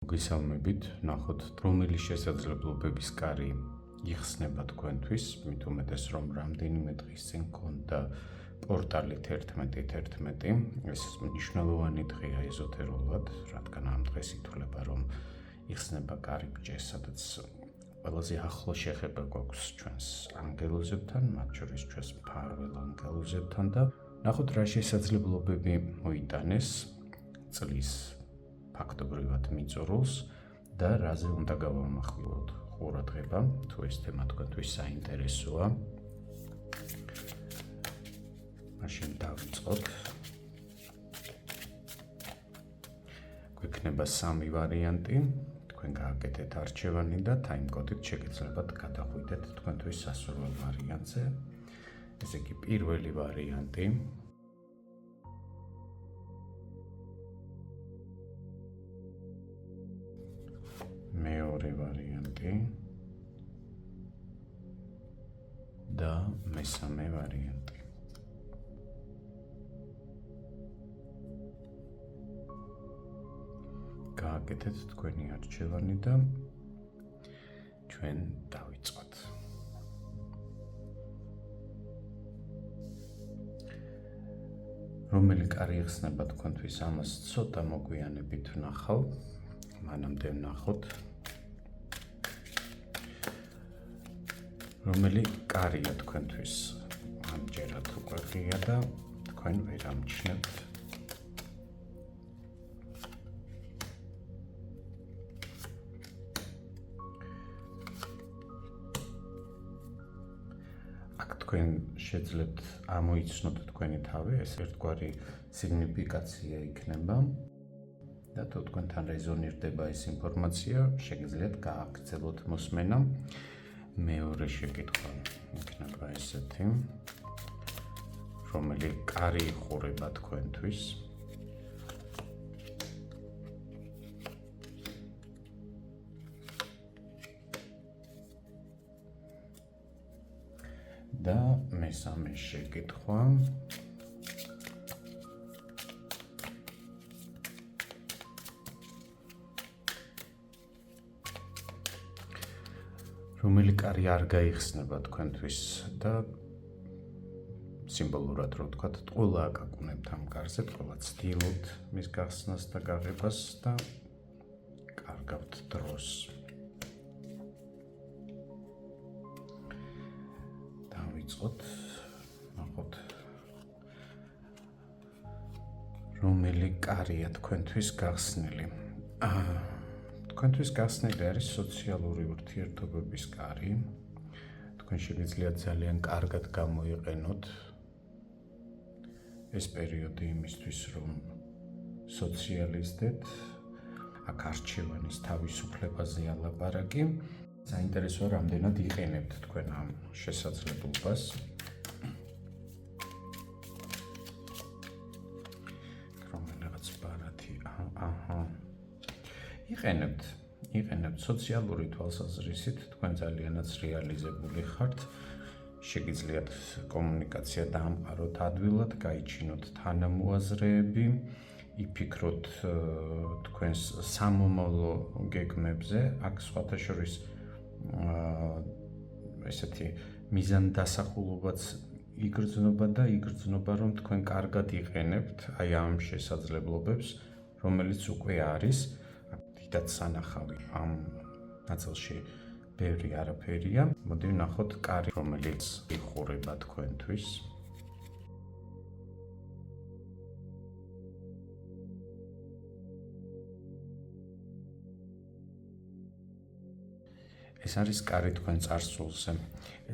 მოგესალმებით, ნახოთ რომელი შესაძლებლობების კარი იხსნება თქვენთვის, მით უმეტეს რომ რამდენიმე დღის წინ გქონდა პორტალი 11.11. ეს მნიშვნელოვანი დღეა ეზოთერულად, რადგან ამ დღეს ითვლება რომ იხსნება კარიბჭე, სადაც ყველაზე ახლო შეხება გვაქვს ჩვენს ანგელოზებთან, მათ შორის ჩვენს მფარველ ანგელოზებთან და ნახოთ რა შესაძლებლობები მოიტანეს წლის ფაქტობრივად მიწურულს და რაზე უნდა გავამახვილოთ ყურადღება, თუ ეს თემა თქვენთვის საინტერესოა. მაშინ დავიწყოთ. გვექნება სამი ვარიანტი, თქვენ გააკეთეთ არჩევანი და ტაიმკოდით შეგეძლებათ გადახვიდეთ თქვენთვის სასურველ ვარიანტზე. ესე იგი პირველი ვარიანტი. მეორე ვარიანტი და მესამე ვარიანტი. გააკეთეთ თქვენი არჩევანი და ჩვენ დავიწყოთ. რომელი კარი იხსნება თქვენთვის, ამას ცოტა მოგვიანებით ვნახავ, მანამდე ვნახოთ რომელი კარია თქვენთვის. ამჯერად უკვე ღია და თქვენ ვერ ამჩნევთ. აქ თქვენ შეძლებთ ამოიცნოთ თქვენი თავი, ეს ერთგვარი სიგნიფიკაცია იქნება და თუ თქვენთან რეზონირდება ეს ინფორმაცია, შეგიძლიათ გააგრძელოთ მოსმენა. მეორე შეკითხვა იქნება ესეთი, რომელი კარი იხურება თქვენთვის. და მესამე შეკითხვა რომელი კარი არ გაიხსნება თქვენთვის და სიმბოლურად რო ვთქვათ, ყველა აკაკუნებთ ამ კარზე, ყველა ცდილობთ მის გახსნას და გაღებას და კარგავთ დროს. დავიწყოთ, ნახოთ რომელი კარია თქვენთვის გახსნილი. თქვენთვის გახსნილი არის სოციალური ურთიერთობების კარი. თქვენ შეგიძლიათ ძალიან კარგად გამოიყენოთ ეს პერიოდი იმისთვის, რომ სოციალიზდეთ, აქ არჩევანის თავისუფლებაზე ალაპარაკი. საინტერესოა, რამდენად იყენებთ თქვენ ამ შესაძლებლობას. რომელიღაც ბარათი, იყენებთ სოციალური თვალსაზრისით, თქვენ ძალიანაც რეალიზებული ხართ, შეგიძლიათ კომუნიკაცია დაამყაროთ ადვილად, გაიჩინოთ თანამოაზრეები, იფიქროთ თქვენს სამომავლო გეგმებზე, აქ სხვათა შორის ესეთი მიზანდასახულობაც იგრძნობა, რომ თქვენ კარგად იყენებთ აი ამ შესაძლებლობებს, რომელიც უკვე არის. დიდად სანახავი ამ ნაწილში ბევრი არაფერია. მოდი ვნახოთ კარი, რომელიც იხურება თქვენთვის. ეს არის კარი თქვენ წარსულზე.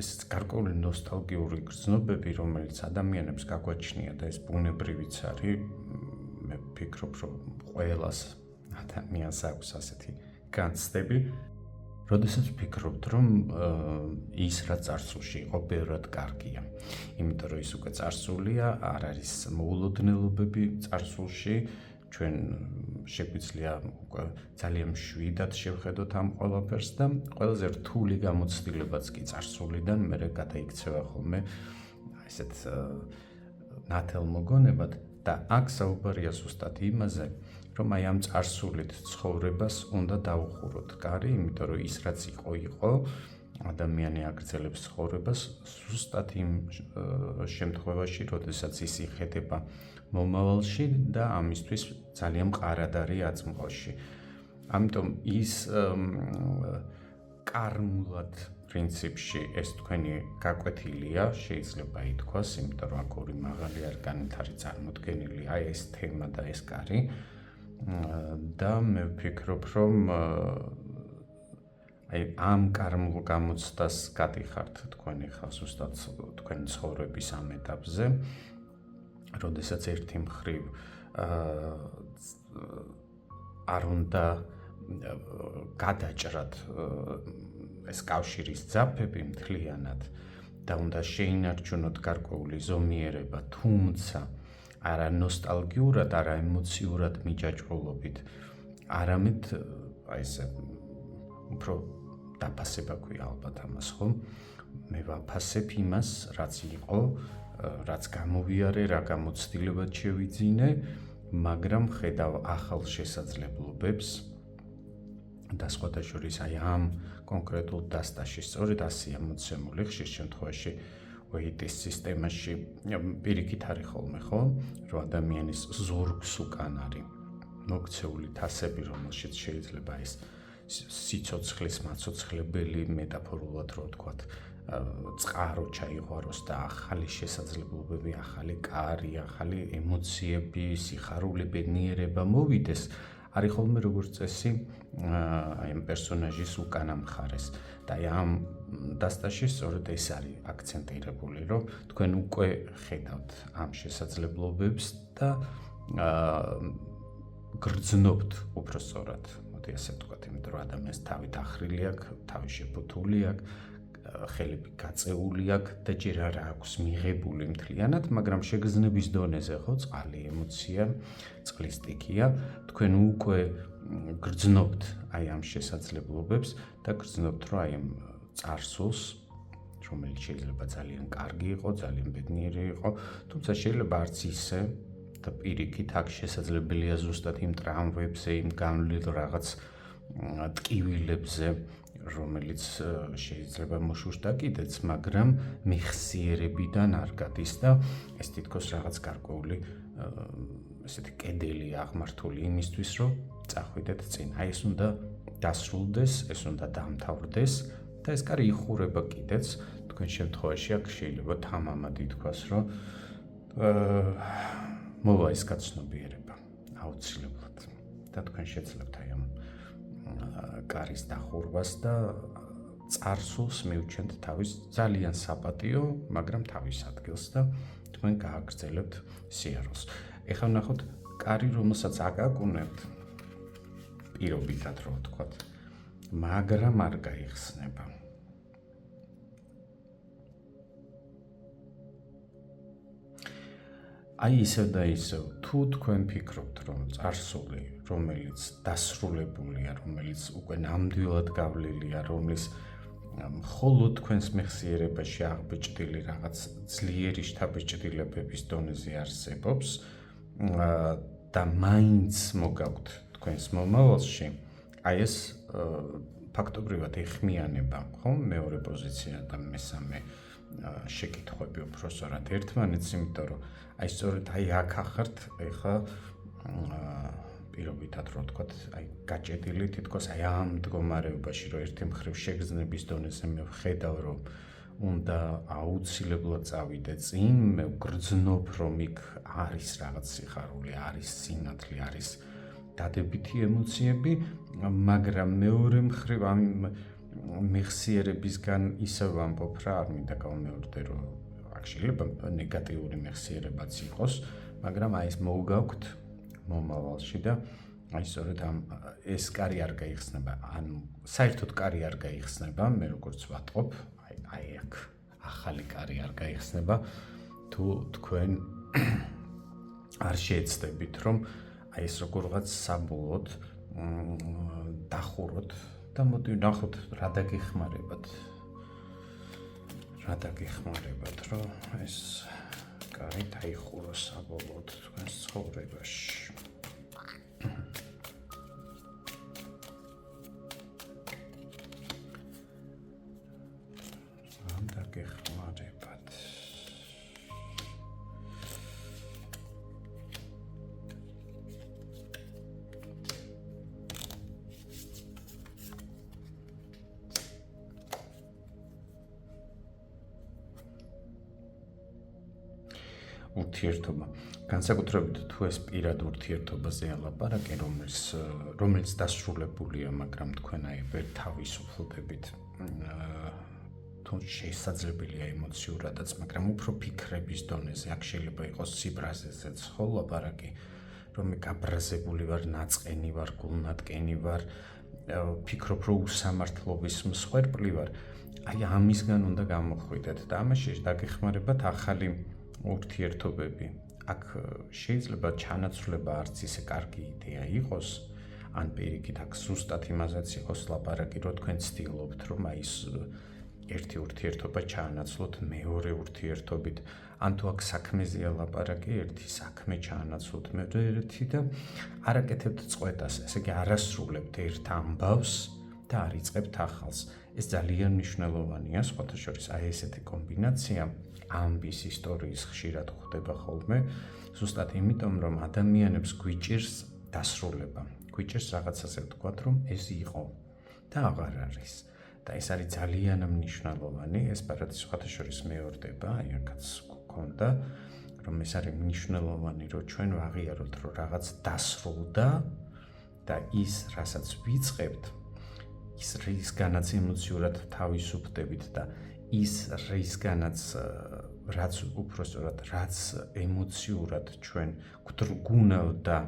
ეს გარკვეული ნოსტალგიური გრძნობები, რომელიც ადამიანებს გაგვაჩნია და ეს ბუნებრივიც არის. მე ვფიქრობ, რომ ყველას ადამიანს აქვს ასეთი განცდები. როდესაც ვფიქრობთ, რომ ის რა წარსულში იყო ბევრად კარგია. იმიტომ რომ ის უკვე წარსულია, არ არის მოულოდნელობები წარსულში. ჩვენ შეგვიძლია უკვე ძალიან მშვიდად შევხედოთ ამ ყველაფერს და ყველაზე რთული გამოცდილებაც კი წარსულიდან მერე გადაიქცევა ხოლმე ესეთ ნათელ მოგონებად და აქ საუბარია ზუსტად იმაზე, რომ აი ამ წარსულით ცხოვრებას უნდა დავუხუროთ კარი, იმიტომ რომ ის რაც იყო, ადამიანი აგრძელებს ცხოვრებას ზუსტად იმ შემთხვევაში, როდესაც ის იხედება მომავალში და ამისთვის ძალიან მყარად არის აწმყოში. ამიტომ ის კარმულად პრინციპში ეს თქვენი გაკვეთილია, შეიძლება ითქვას, იმიტომ რომ აქ ორი მაღალი არკანით არის წარმოდგენილი, აი ეს თემა და ეს კარი. და მე ვფიქრობ, რომ აი ამ კარმულ გამოცდას გადიხართ თქვენ ახლა ზუსტად თქვენი ცხოვრების ამ ეტაპზე, როდესაც ერთი მხრივ არ უნდა გადაჭრათ ეს კავშირის ძაფები მთლიანად და უნდა შეინარჩუნოთ გარკვეული ზომიერება, თუმცა არა ნოსტალგიურად, არა ემოციურად მიჯაჭვულობით, არამედ აი ესე უფრო დაფასება ქვია ალბათ ამას, ხო? მე ვაფასებ იმას, რაც იყო, რაც გამოვიარე, რა გამოცდილებად შევიძინე, მაგრამ ხედავ ახალ შესაძლებლობებს და სხვათა შორის აი ამ კონკრეტულ დასტაში სწორედ ასეა მოცემული ხშირ შემთხვევაში ვეიტის სისტემაში პირიქით არის ხოლმე, ხო? რომ ადამიანის ზურგს უკან არის მოქცეული თასები, რომელშიც შეიძლება ის სიცოცხლის მაცოცხლებელი მეტაფორულად რო ვთქვათ, წყარო ჩაიღვაროს და ახალი შესაძლებლობები, ახალი კარი, ახალი ემოციები, სიხარული, ბედნიერება მოვიდეს, არის ხოლმე როგორც წესი აი ამ პერსონაჟის უკანა მხარეს. და აი ამ დასტაში სწორედ ეს არის აქცენტირებული, რომ თქვენ უკვე ხედავთ ამ შესაძლებლობებს და გრძნობთ უბრალოდ, მოდი ასე ვთქვათ, იმიტომ რომ ადამიანს თავი დახრილი აქვს, თავი შეფუთული აქვს, ხელები გაწეული აქვს და ჯერ არ აქვს მიღებული მთლიანად, მაგრამ შეგრძნების დონეზე ხო, წყალი ემოცია, წყლის სტიქია, თქვენ უკვე გრძნობთ აი ამ შესაძლებლობებს და გრძნობთ, რომ აი ამ წარსულს, რომელიც შეიძლება ძალიან კარგი იყო, ძალიან ბედნიერი იყო, თუმცა შეიძლება არც ისე და პირიქით აქ შესაძლებელია ზუსტად იმ ტრამვებზე, იმ განვლილ რაღაც ტკივილებზე, რომელიც შეიძლება მოშუშტა კიდეც, მაგრამ მეხსიერებიდან არ გადის და ეს თითქოს რაღაც გარკვეული ესეთი კედელი აღმართული იმისთვის, რომ წახვიდეთ წინ. აი ეს უნდა დასრულდეს, ეს უნდა დამთავრდეს და ეს კარი იხურება კიდეც. თქვენ შემთხვევაში აქ შეიძლება თამამად ითქვას, რომ მოვა ეს გაცნობიერება აუცილებლად და თქვენ შეძლებთ აი ამ კარის დახურვას და წარსულს მივჩენთ თავის ძალიან საპატიო, მაგრამ თავის ადგილს და თქვენ გააგრძელებთ სიარულს. ეხლა ვნახოთ კარი, რომელსაც აკაკუნებთ პირობითად რო ვთქვათ, მაგრამ არ გაიხსნება. აი ისევ და ისევ, თუ თქვენ ფიქრობთ, რომ წარსული, რომელიც დასრულებულია, რომელიც უკვე ნამდვილად გავლილია, რომლის მხოლოდ თქვენს მეხსიერებაში აღბეჭდილი რაღაც ძლიერი შთაბეჭდილებების დონეზე არსებობს და მაინც მოგაქვთ თქვენს მომავალში, აი ეს ფაქტობრივად ეხმიანება, ხო? მეორე პოზიცია და მესამე შეკითხვები უფრო სწორად ერთმანეთს, იმიტომ რომ აი სწორედ აი აქ ახართ ეხლა პირობითად რო ვთქვათ, აი გაჭედილი თითქოს აი ამ მდგომარეობაში, რომ ერთი მხრივ შეგრძნების დონეზე მე ვხედავ, რომ უნდა აუცილებლად წავიდე წინ, მე ვგრძნობ, რომ იქ არის რაღაც სიხარული, არის სინათლე, არის დადებითი ემოციები, მაგრამ მეორე მხრივ ამ მეხსიერებისგან ისევ ვამბობ რა, არ მინდა გავმეორდე, რომ აქ შეიძლება ნეგატიური მეხსიერებაც იყოს, მაგრამ აი ეს მოვგავთ მომავალში და აი სწორედ ამ ეს კარი არ გაიხსნება, ანუ საერთოდ კარი არ გაიხსნება, მე როგორც ვატყობ, აი აქ ახალი კარი არ გაიხსნება, თუ თქვენ არ შეეცდებით, რომ აი ეს როგორღაც საბოლოოდ დახუროთ და მოდი ვნახოთ რა დაგეხმარებათ, რომ ეს კარი დაიხუროს საბოლოოდ თქვენს ცხოვრებაში. დაგეხმარებათ. ურთიერთობა. განსაკუთრებით თუ ეს პირად ურთიერთობაზე ალაპარაკე, რომელიც დასრულებულია, მაგრამ თქვენ აი თავისუფლდებით, თუ შესაძლებელია ემოციურადაც, მაგრამ უფრო ფიქრების დონეზე, აქ შეიძლება იყოს სიბრაზეზეც ხო ლაპარაკი, რომ გაბრაზებული ვარ, ნაწყენი ვარ, გულნატკენი ვარ, ფიქრობ, რომ უსამართლობის მსხვერპლი ვარ, აი ამისგან უნდა გამოხვიდეთ და ამაში დაგეხმარებათ ახალი ურთიერთობები. აქ შეიძლება ჩანაცვლება არც ისე კარგი იდეა იყოს, ან პირიქით აქ ზუსტად იმაზეც იყოს ლაპარაკი, რომ თქვენ ცდილობთ, რომ აი ეს ერთი ურთიერთობა ჩაანაცვლოთ მეორე ურთიერთობით, ან თუ აქ საქმეზეა ლაპარაკი, ერთი საქმე ჩაანაცვლოთ მეორე ერთი და არ აკეთებთ წყვეტას, ესე იგი არასრულებთ ერთ ამბავს და არ იწყებთ ახალს. ეს ძალიან მნიშვნელოვანია, სხვათა შორის აი ესეთი კომბინაცია ამბის ისტორიის ხშირად ხდება ხოლმე, ზუსტად იმიტომ, რომ ადამიანებს გვიჭირს დასრულება. გვიჭირს რაღაცაზე ვთქვათ, რომ ეს იყო და აღარ არის. და ეს არის ძალიან მნიშვნელოვანი, ეს პარადი სხვათა შორის მეორდება, აი აქაც გქონდა, რომ ეს არის მნიშვნელოვანი, რომ ჩვენ ვაღიაროთ, რომ რაღაც დასრულდა და ის, რასაც ვიწყებთ, ის რისგანაც ემოციურად თავისუფლდებით და ის რისგანაც რაც უпростоრად რაც ემოციურად ჩვენ გვგუნავდა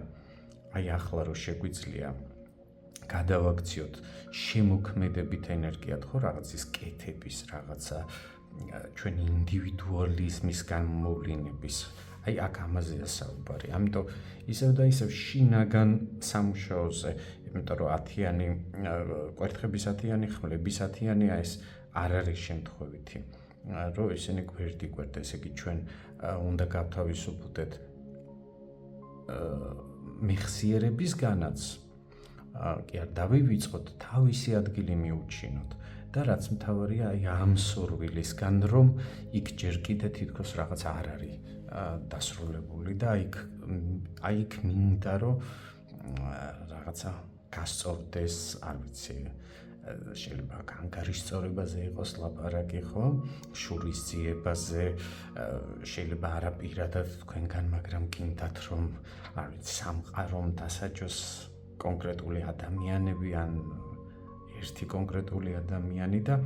აი ახლა რომ შეგვიძლია გადავაქციოთ შემოქმედებით ენერგიად ხო რაღაცის კეთების რაღაცა ჩვენ ინდივიდუალიზმისგან მოვლენების აი აქ ამაზეა საუბარი. ამიტომ ისევ და ისევ შინაგან სამუშაოზე, იმიტომ რომ 10-იანი კვერთხების 10-იანი ხმლების 10-იანი ეს არ არის შემთხვევითი, რომ ისინი გვერდიგვერდ, ესე იგი ჩვენ უნდა გავთავისუფლდეთ მეხსიერებისგანაც, კი არ დავივიწყოთ, თავისი ადგილი მივუჩინოთ და რაც მთავარია, აი ამ სურვილისგან, რომ იქ ჯერ კიდე თითქოს რაღაც არ არის დასრულებული და აი იქ მინდა, რომ რაღაცა გასწორდეს, არ ვიცი, შეიძლება ანგარიშწორებაზე იყოს ლაპარაკი, ხო? შურისძიებაზე, შეიძლება არაპირადად თქვენგან, მაგრამ გინდათ, რომ არ ვიცი, სამყარომ დასაჯოს კონკრეტული ადამიანები ან ერთი კონკრეტული ადამიანი და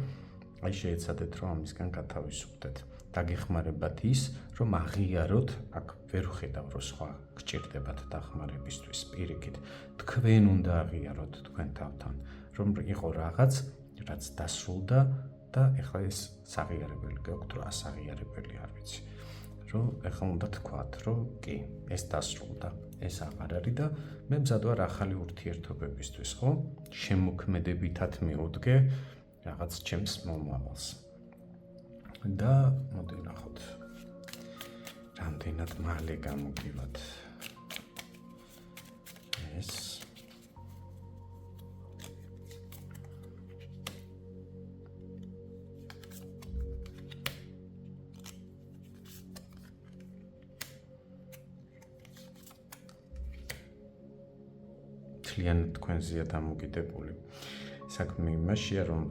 აი შეეცადეთ, რომ ამისგან გათავისუფლდეთ. დაგეხმარებათ ის, რომ აღიაროთ, აქ ვერ ვხედავ, რომ სხვა გჭირდებათ დახმარებისთვის, პირიქით, თქვენ უნდა აღიაროთ თქვენ თავთან, რომ იყო რაღაც, რაც დასრულდა და ეხლა ეს საღიარებელი გექვთ, რომ ასაღიარებელი არ ვიცი. რომ ეხლა უნდა თქვათ, რომ კი, ეს დასრულდა, ეს აღარ არის და მე მზად ვარ ახალი ურთიერთობებისთვის, ხო? შემოქმედებითად მივუდგე რაღაც ჩემს მომავალს. და მოდი ნახოთ, რამდენად მალე გამოგივათ ეს. მთლიანად თქვენზეა დამოკიდებული. საქმე იმაშია, რომ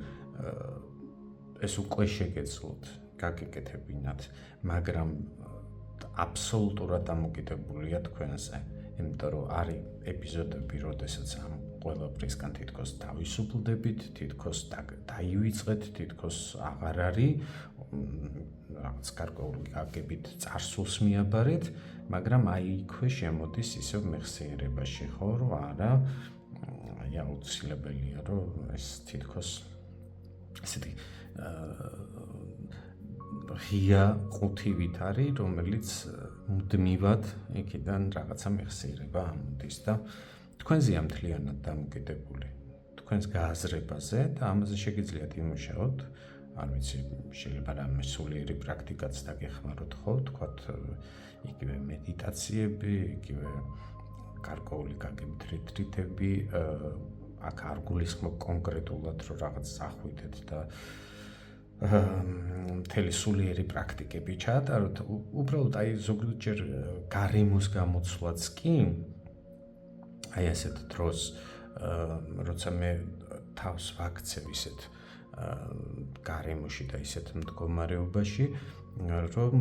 ეს უკვე შეგეძლოთ, გაგეკეთებინათ, მაგრამ აბსოლუტურად დამოკიდებულია თქვენზე, იმიტომ რომ არის ეპიზოდები, როდესაც ამ ყველაფრისგან თითქოს თავისუფლდებით, თითქოს დაივიწყეთ, თითქოს აღარ არის, რაღაც გარკვეული გაგებით წარსულს მიაბარეთ, მაგრამ აი იქვე შემოდის ისევ მეხსიერებაში, ხო, რომ არა, აი აუცილებელია, რომ ეს თითქოს ესეთი ღია ყუთივით არის, რომელიც მუდმივად იქიდან რაღაცა მეხსიერება ამოდის და თქვენზეა მთლიანად დამოკიდებული, თქვენს გააზრებაზე და ამაზე შეგიძლიათ იმუშაოთ. არ ვიცი, შეიძლება რამე სულიერი პრაქტიკაც დაგეხმაროთ, ხო, თქვათ იგივე მედიტაციები, იგივე გარკვეული გაგებით მთელი სულიერი პრაქტიკები ჩაატაროთ, უბრალოდ აი ზოგჯერ გარემოს გამოცვლაც კი აი ასეთ დროს როცა მე თავს ვაქცევ ისეთ გარემოში და ისეთ მდგომარეობაში, რომ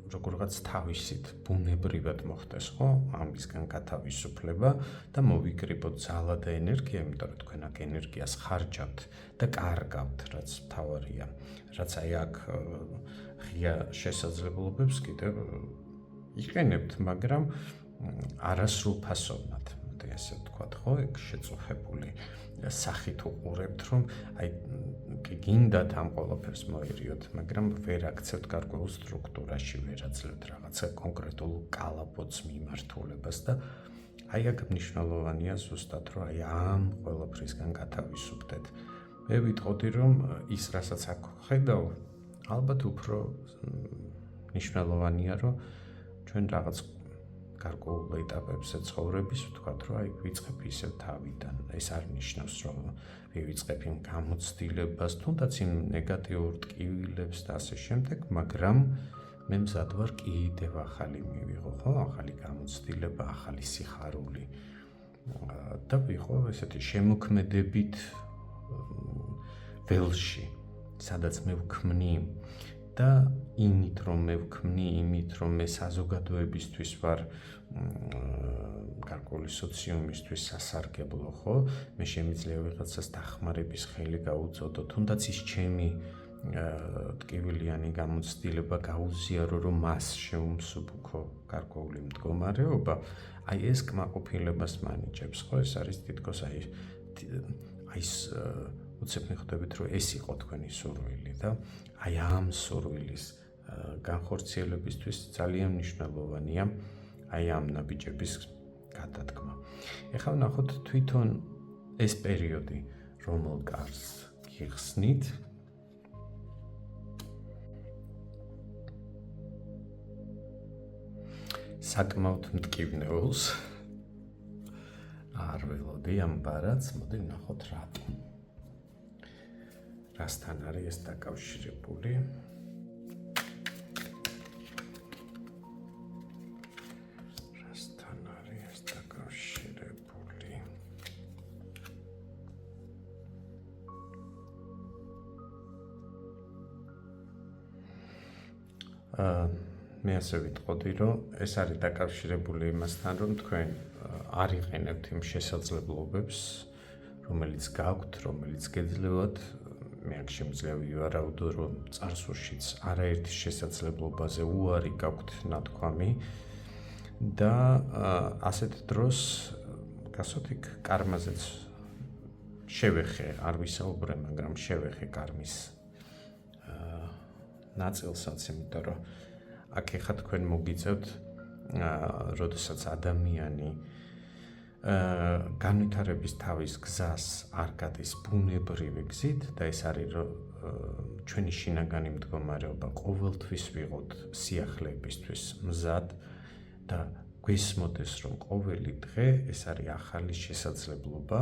როგორღაც თავისით ბუნებრივად მოხდეს, ხო? ამისგან გათავისუფლება და მოვიკრიბოთ ძალა და ენერგია, იმიტომ რომ თქვენ აქ ენერგიას ხარჯავთ და კარგავთ, რაც მთავარია. რაც აი აქ ღია შესაძლებლობებს კიდევ იყენებთ, მაგრამ არასრულფასოვნად, ასე ვთქვათ, ხო? ეგ შეწუხებული სახით უყურებთ, რომ აი გინდათ ამ ყველაფერს მოერიოთ, მაგრამ ვერ აქცევთ გარკვეულ სტრუქტურაში, ვერ აძლევთ რაღაცა კონკრეტულ კალაპოტს მიმართულებას და აი აქ მნიშვნელოვანია ზუსტად, რომ აი ამ ყველაფრისგან გათავისუფლდეთ. მე ვიტყოდი, რომ ის, რასაც აქ ხედავ, ალბათ უფრო მნიშვნელოვანია, რომ ჩვენ რაღაც გარკვეულ ეტაპებზე ცხოვრების ვთქვათ, რომ აი ვიწყებ ისევ თავიდან. ეს არ ნიშნავს, რომ ვივიწყებ იმ გამოცდილებას, თუნდაც იმ ნეგატიურ ტკივილებს და ასე შემდეგ, მაგრამ მე მზად ვარ კიდევ ახალი მივიღო, ხო? ახალი გამოცდილება, ახალი სიხარული. და ვიყო ესეთი შემოქმედებით ველში, სადაც მე ვქმნი და იმით რომ მე ვქმნი, იმით რომ მე საზოგადოებისთვის ვარ გარკვეული სოციუმისთვის სასარგებლო, ხო? მე შემიძლია ვიღაცას დახმარების ხელი გაუწოდო, თუნდაც ის ჩემი ტკივილიანი გამოცდილება გაუზიარო, რომ მას შეუმსუბუქო გარკვეული მდგომარეობა, აი ეს კმაყოფილებას მანიჭებს, ხო? ეს არის თითქოს აი ის უცებ მიხვდებით, რომ ეს იყო თქვენი სურვილი და აი ამ სურვილის განხორციელებისთვის ძალიან მნიშვნელოვანია აი ამ ნაბიჯების გადადგმა. ეხლა ვნახოთ თვითონ ეს პერიოდი, რომელ კარს გიხსნით, საკმაოდ მტკივნეულს არ ველოდი ამ ბარათს, მოდი ვნახოთ რატომ. რასთან არის ეს დაკავშირებული? რასთან არის ეს დაკავშირებული? მე ასე ვიტყოდი, რომ ეს არის დაკავშირებული იმასთან, რომ თქვენ არ იყენებთ იმ შესაძლებლობებს, რომელიც გაქვთ, რომელიც გეძლევათ. მე აქ შემიძლია ვივარაუდო, რომ წარსულშიც არაერთი შესაძლებლობაზე უარი გაქვთ ნათქვამი და ასეთ დროს გასვოთ იქ კარმაზეც შევეხე, არ ვისაუბრე, მაგრამ შევეხე კარმის ნაწილსაც, იმიტომ რომ აქ ეხა თქვენ მოგიწევთ, როდესაც ადამიანი განვითარების თავის გზას არ გადის ბუნებრივი გზით და ეს არის რომ ჩვენი შინაგანი მდგომარეობა ყოველთვის ვიყოთ სიახლეებისთვის მზად და გვესმოდეს რომ ყოველი დღე ეს არის ახალი შესაძლებლობა,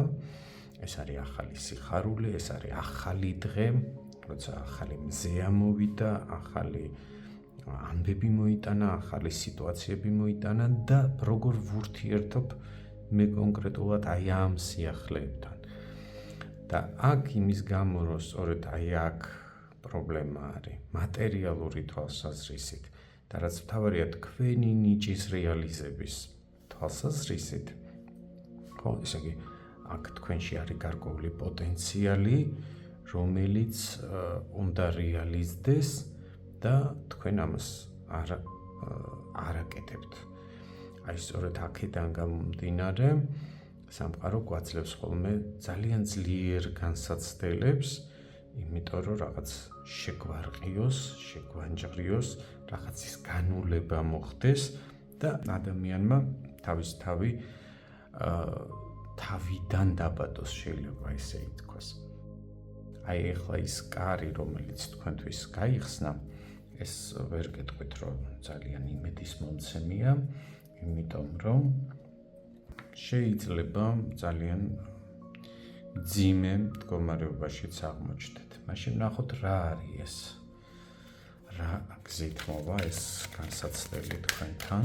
ეს არის ახალი სიხარული, ეს არის ახალი დღე, როცა ახალი მზე ამოვიდა, ახალი ამბები მოიტანა, ახალი სიტუაციები მოიტანა და როგორ ვურთიერთობ მე კონკრეტულად აი ამ სიახლეებთან. და აქ იმის გამო, რომ სწორედ აი აქ პრობლემა არის მატერიალური თვალსაზრისით და რაც მთავარია თქვენი ნიჭის რეალიზების თვალსაზრისით, ხო, ესე იგი, აქ თქვენში არის გარკვეული პოტენციალი, რომელიც უნდა რეალიზდეს და თქვენ ამას არ აკეთებთ. აი სწორედ აქედან გამომდინარე, სამყარო გვაძლევს ხოლმე ძალიან ძლიერ განსაცდელებს, იმიტომ რომ რაღაც შეგვარყიოს, შეგვანჯღრიოს, რაღაცის განულება მოხდეს და ადამიანმა თავის თავიდან დაბადოს, შეიძლება ესე ითქვას. აი ეხლა ის კარი, რომელიც თქვენთვის გაიხსნა, ეს ვერ გეტყვით, რომ ძალიან იმედის მომცემია, იმიტომ რომ შეიძლება ძალიან მძიმე მდგომარეობაშიც აღმოჩნდეთ. მაშინ ნახოთ რა არის ეს. რა გზით მოვა ეს განსაცდელი თქვენთან.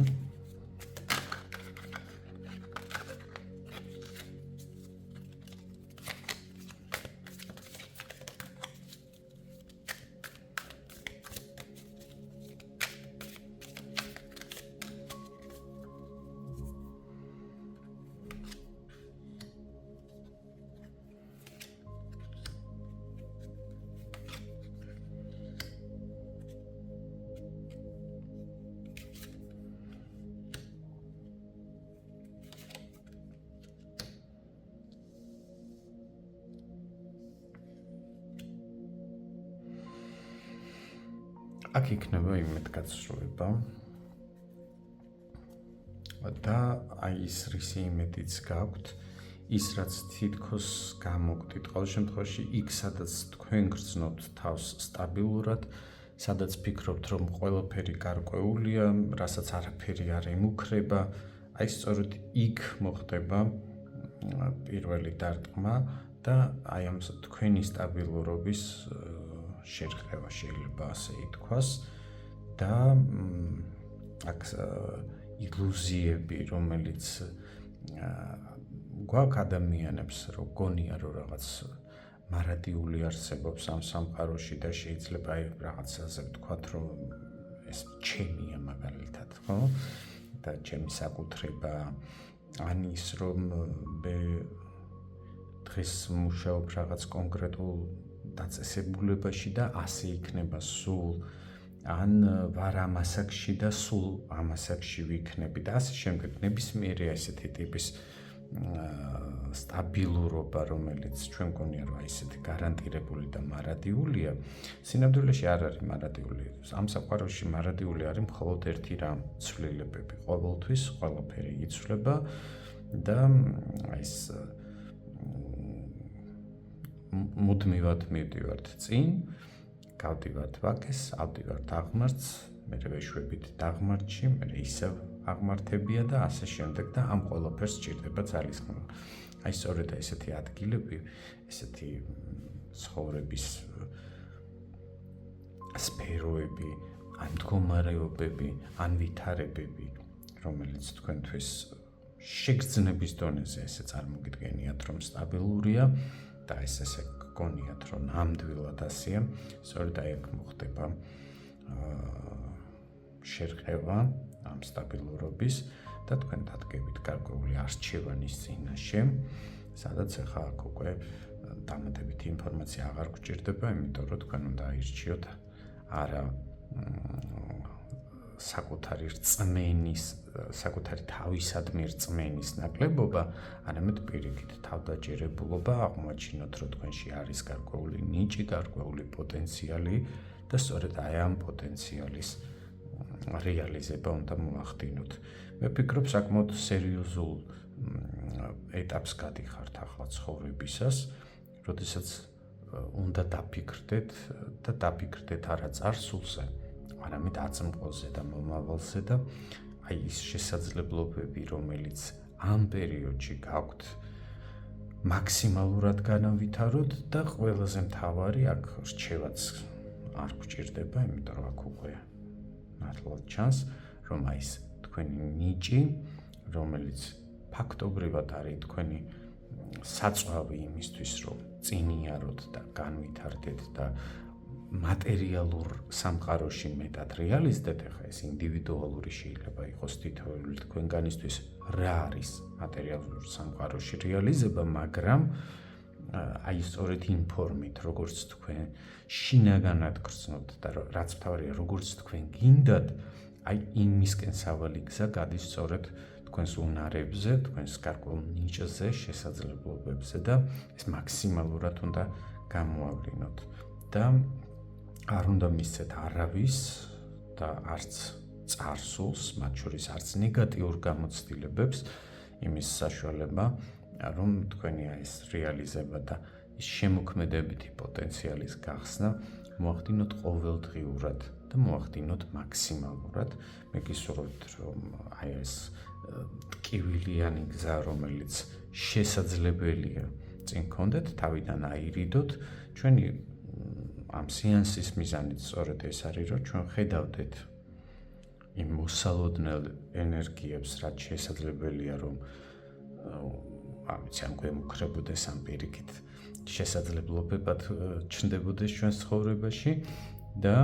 აქ იქნება იმედგაცრუება და აი ის რისი იმედიც გაქვთ, ის რაც თითქოს გამოგდით ყოველ შემთხვევაში იქ, სადაც თქვენ გრძნობთ თავს სტაბილურად, სადაც ფიქრობთ, რომ ყველაფერი გარკვეულია, რასაც არაფერი არ ემუქრება, აი სწორედ იქ მოხდება პირველი დარტყმა და აი ამ თქვენი სტაბილურობის შერყევა შეიძლება ასე ითქვას და აქ ილუზიები, რომელიც გვაქვს ადამიანებს, რომ გონია რომ რაღაც მარადიული არსებობს ამ სამყაროში და შეიძლება აი რაღაცაზე ვთქვათ, რომ ეს ჩემია მაგალითად, ხო? და ჩემი საკუთრება, ან ის რომ მე დღეს მუშაობ რაღაც კონკრეტულ დაწესებულებაში და ასე იქნება სულ, ან ვარ ამ ასაკში და სულ ამ ასაკში ვიქნები და ასე შემდეგ. ნებისმიერი ესეთი ტიპის სტაბილურობა, რომელიც ჩვენ გონია რომ ისეთი გარანტირებული და მარადიულია, სინამდვილეში არ არის მარადიული. ამ სამყაროში მარადიული არის მხოლოდ ერთი რამ, ცვლილებები. ყოველთვის ყველაფერი იცვლება და ეს მუდმივად მივდივართ წინ, გავდივართ ვაკეს, ავდივართ აღმართს, მე ვეშვებით დაღმართში, მე ისევ აღმართებია და ასე შემდეგ და ამ ყველაფერს სჭირდება ძალისხმევა. აი სწორედ ესეთი ადგილები, ესეთი ცხოვრების სფეროები, ან მდგომარეობები, ან ვითარებები, რომელიც თქვენთვის შეგრძნების დონეზე ესე წარმოგიდგენიათ, რომ სტაბილურია და ესე გგონიათ, რომ ნამდვილად ასეა, სწორედ აი აქ მოხდება შერყევა ამ სტაბილურობის და თქვენ დადგებით გარკვეული არჩევანის წინაშე, სადაც ახლა აქ უკვე დამატებითი ინფორმაცია აღარ გჭირდება, იმიტომ რომ თქვენ უნდა აირჩიოთ არა საკუთარი რწმენის, საკუთარი თავისადმი რწმენის ნაკლებობა, არამედ პირიქით თავდაჯერებულობა, აღმოაჩინოთ, რომ თქვენში არის გარკვეული ნიჭი, გარკვეული პოტენციალი და სწორედ აი ამ პოტენციალის რეალიზება უნდა მოახდინოთ. მე ვფიქრობ, საკმაოდ სერიოზულ ეტაპს გადიხართ ახლა ცხოვრებისას, როდესაც უნდა დაფიქრდეთ და დაფიქრდეთ არა წარსულზე, არამედ აწმყოზე და მომავალზე და აი ის შესაძლებლობები, რომელიც ამ პერიოდში გაქვთ, მაქსიმალურად განავითაროთ და ყველაზე მთავარი აქ რჩევაც არ გჭირდება, იმიტომ რომ აქ უკვე მართლაც ჩანს, რომ აი ეს თქვენი ნიჭი, რომელიც ფაქტობრივად არის თქვენი საწვავი იმისთვის, რომ წინიაროთ და განვითარდეთ და მატერიალურ სამყაროში მეტად რეალიზდეთ, ახლა ეს ინდივიდუალური შეიძლება იყოს თითოეული თქვენგანისთვის რა არის მატერიალურ სამყაროში რეალიზება, მაგრამ აი სწორედ იმ ფორმით, როგორც თქვენ შინაგანად გრძნობთ და რაც მთავარია, როგორც თქვენ გინდათ, აი იმისკენ სავალი გზა გადის სწორედ თქვენს უნარებზე, თქვენს გარკვეულ ნიჭზე, შესაძლებლობებზე და ეს მაქსიმალურად უნდა გამოავლინოთ და არ უნდა მისცეთ არავის და არც წარსულს, მათ შორის არც ნეგატიურ გამოცდილებებს იმის საშუალება, რომ თქვენი ეს რეალიზება და ის შემოქმედებითი პოტენციალის გახსნა მოახდინოთ ყოველდღიურად და მოახდინოთ მაქსიმალურად. მე გისურვებთ, რომ აი ეს ტკივილიანი გზა, რომელიც შესაძლებელია წინ გქონდეთ, თავიდან აირიდოთ, ჩვენი ამ სეანსის მიზანიც სწორედ ეს არის, რომ ჩვენ ხედავდეთ იმ მოსალოდნელ ენერგიებს, რაც შესაძლებელია, რომ ამ გვემუქრებოდეს ამ პირიქით შესაძლებლობებად ჩნდებოდეს ჩვენს ცხოვრებაში და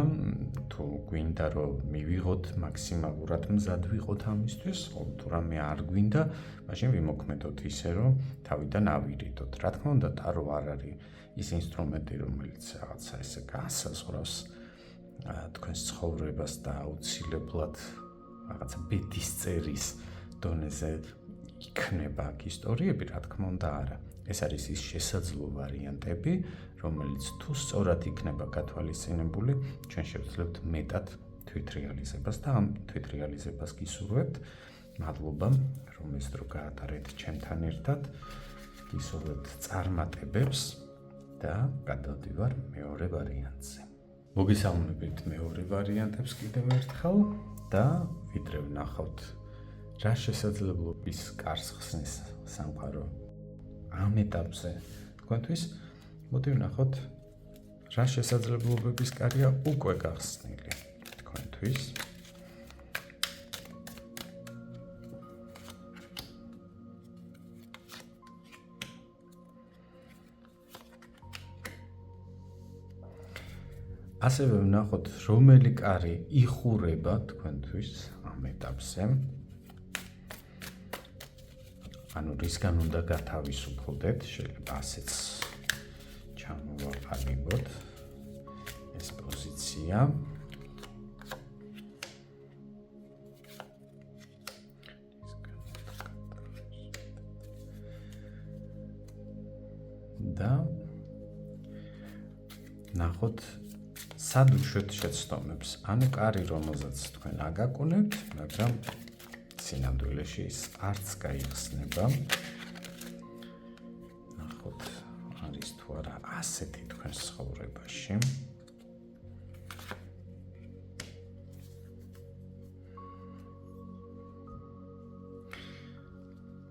თუ გვინდა რომ მივიღოთ მაქსიმალურად მზად ვიყოთ ამისთვის, თუ რამე არ გვინდა, მაშინ ვიმოქმედოთ ისე, რომ თავიდან ავირიდოთ. რა თქმა უნდა, ტარო არ არის ის ინსტრუმენტი, რომელიც რაღაცა ესე განსაზღვრავს თქვენს ცხოვრებას და აუცილებლად რაღაცა ბედის წერის დონეზე იქნება აქ ისტორიები, რა თქმა უნდა, არა. ეს არის ის შესაძლო ვარიანტები, რომელიც თუ სწორად იქნება გათვალისწინებული, ჩვენ შევძლებთ მეტად თვითრეალიზებას და ამ თვითრეალიზებას გისურვებთ. მადლობა, რომ ეს დრო გაატარეთ ჩემთან ერთად. გისურვებთ წარმატებებს და გადავდივარ მეორე ვარიანტზე. მოგესალმებით მეორე ვარიანტებს კიდევ ერთხელ და ვიდრე ვნახავთ რა შესაძლებლობის კარს ხსნის სამყარო ამ ეტაპზე თქვენთვის, მოდი ვნახოთ რა შესაძლებლობების კარია უკვე გახსნილი თქვენთვის. ასევე ვნახოთ რომელი კარი იხურება თქვენთვის ამ ეტაპზე. ანუ რისგან უნდა გათავისუფლდეთ, შეიძლება ასეც ჩამოვაყალიბოთ ეს პოზიცია. და ნახოთ სად უშვებთ შეცდომებს. ანუ კარი, რომელზეც თქვენ აგაკუნებთ, მაგრამ სინამდვილეში ის არც გაიხსნება. ნახოთ, არის თუ არა ასეთი თქვენს ცხოვრებაში.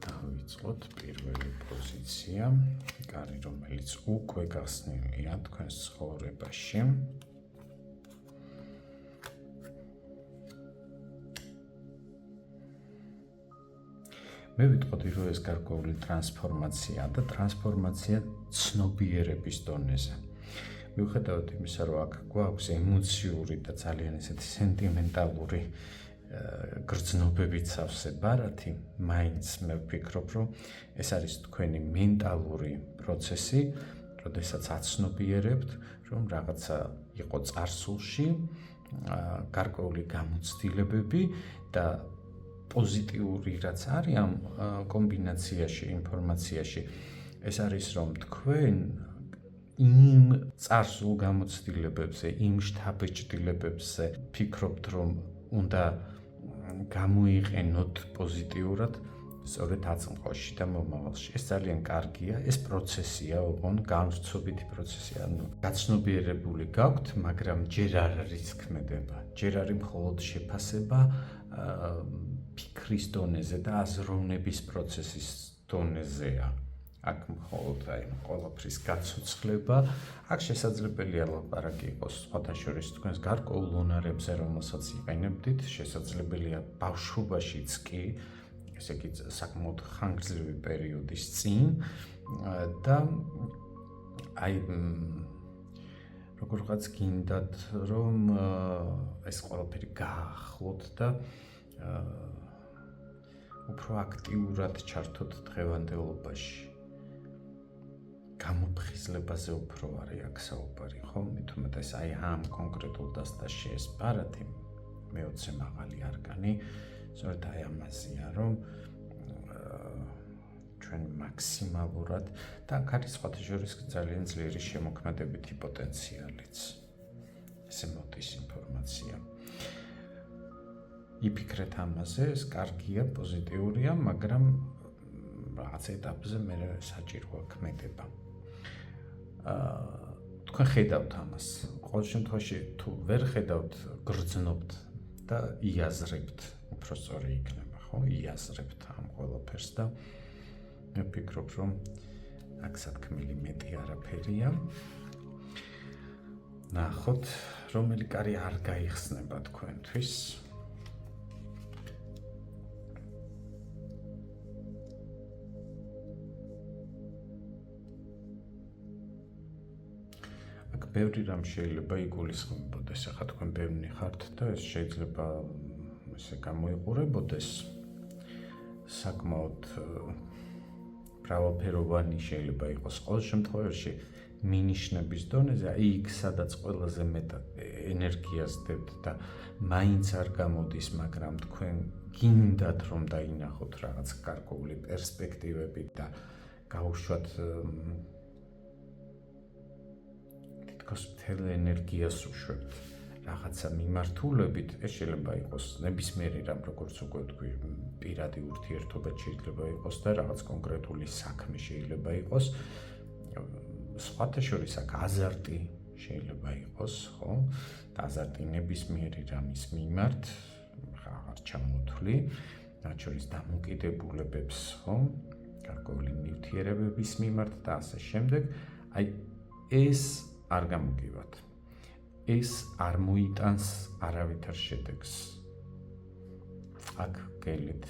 დავიწყოთ პირველი პოზიცია, კარი, რომელიც უკვე გახსნილია თქვენს ცხოვრებაში. მე ვიტყოდი, რომ ეს გარკვეული ტრანსფორმაცია და ტრანსფორმაცია ცნობიერების დონეზე. მიუხედავად იმისა, რომ აქ გვაქვს ემოციური და ძალიან ესეთი სენტიმენტალური გრძნობებით სავსე ბარათი, მაინც მე ვფიქრობ, რომ ეს არის თქვენი მენტალური პროცესი, როდესაც აცნობიერებთ, რომ რაღაცა იყო წარსულში, გარკვეული გამოცდილებები და პოზიტიური რაც არის ამ კომბინაციაში, ინფორმაციაში, ეს არის რომ თქვენ იმ წარსულ გამოცდილებებზე, იმ შთაბეჭდილებებზე ფიქრობთ, რომ უნდა გამოიყენოთ პოზიტიურად სწორედ აწმყოში და მომავალში. ეს ძალიან კარგია, ეს პროცესია, ოღონდ განვრცობითი პროცესია. ანუ გაცნობიერებული გაქვთ, მაგრამ ჯერ არ არის ქმედება, ჯერ არის მხოლოდ შეფასება ფიქრის დონეზე და აზროვნების პროცესის დონეზეა. აქ მხოლოდ ყველაფრის გაცოცხლება, აქ შესაძლებელია ლაპარაკი იყოს სხვადასხვა თქვენს გარკვეულ უნარებზე, რომელსაც იყენებდით, შესაძლებელია ბავშვობაშიც კი, ესე იგი საკმაოდ ხანგრძლივი პერიოდის წინ და როგორღაც გინდათ, რომ ეს ყველაფერი გაახლოთ და უფრო აქტიურად ჩართოთ დღევანდელობაში. გამოფხიზლებაზე უფრო არის აქ საუბარი, ხო? მით უმეტეს აი ამ კონკრეტულ დასტაში ეს ბარათი მე-20 მაღალი არკანი, სწორედ აი ამაზეა, რომ ჩვენ მაქსიმალურად და აქ არის სხვადასხვა ძალიან ძლიერი შემოქმედებითი პოტენციალიც. ესე მოდის ინფორმაცია. იფიქრეთ ამაზე, ეს კარგია, პოზიტიურია, მაგრამ რაღაც ეტაპზე მე საჭიროა ქმედება. თქვენ ხედავთ ამას. ყოველ შემთხვევაში თუ ვერ ხედავთ, გრძნობთ და იაზრებთ, უფრო სწორი იქნება, ხო? იაზრებთ ამ ყველაფერს და მე ვფიქრობ, რომ აქ სათქმელი მეტი არაფერია. ნახოთ, რომელი კარი არ გაიხსნება თქვენთვის. აქ ბევრი რამ შეიძლება იგულისხმებოდეს, ახლა თქვენ ბევრი ხართ და ეს შეიძლება ესე გამოიყურებოდეს. საკმაოდ მრავალფეროვანი შეიძლება იყოს. ყოველ შემთხვევაში მინიშნების დონეზე, იქ სადაც ყველაზე მეტად ენერგიას დებთ და მაინც არ გამოდის, მაგრამ თქვენ გინდათ რომ დაინახოთ რაღაც გარკვეული პერსპექტივები და გაუშვათ თითქოს მთელ ენერგიას უშვებთ რაღაცა მიმართულებით, ეს შეიძლება იყოს ნებისმიერი რამ, როგორც უკვე ვთქვი, პირადი ურთიერთობა შეიძლება იყოს და რაღაც კონკრეტული საქმე შეიძლება იყოს. სხვათა შორის აქ აზარტი შეიძლება იყოს, ხო? და აზარტი ნებისმიერი რამის მიმართ, აღარ ჩამოთვლი, მათ შორის დამოკიდებულებებს, ხო? გარკვეული ნივთიერებების მიმართ და ასე შემდეგ. აი ეს არ გამოგივათ. ეს არ მოიტანს არავითარ შედეგს. აქ გელით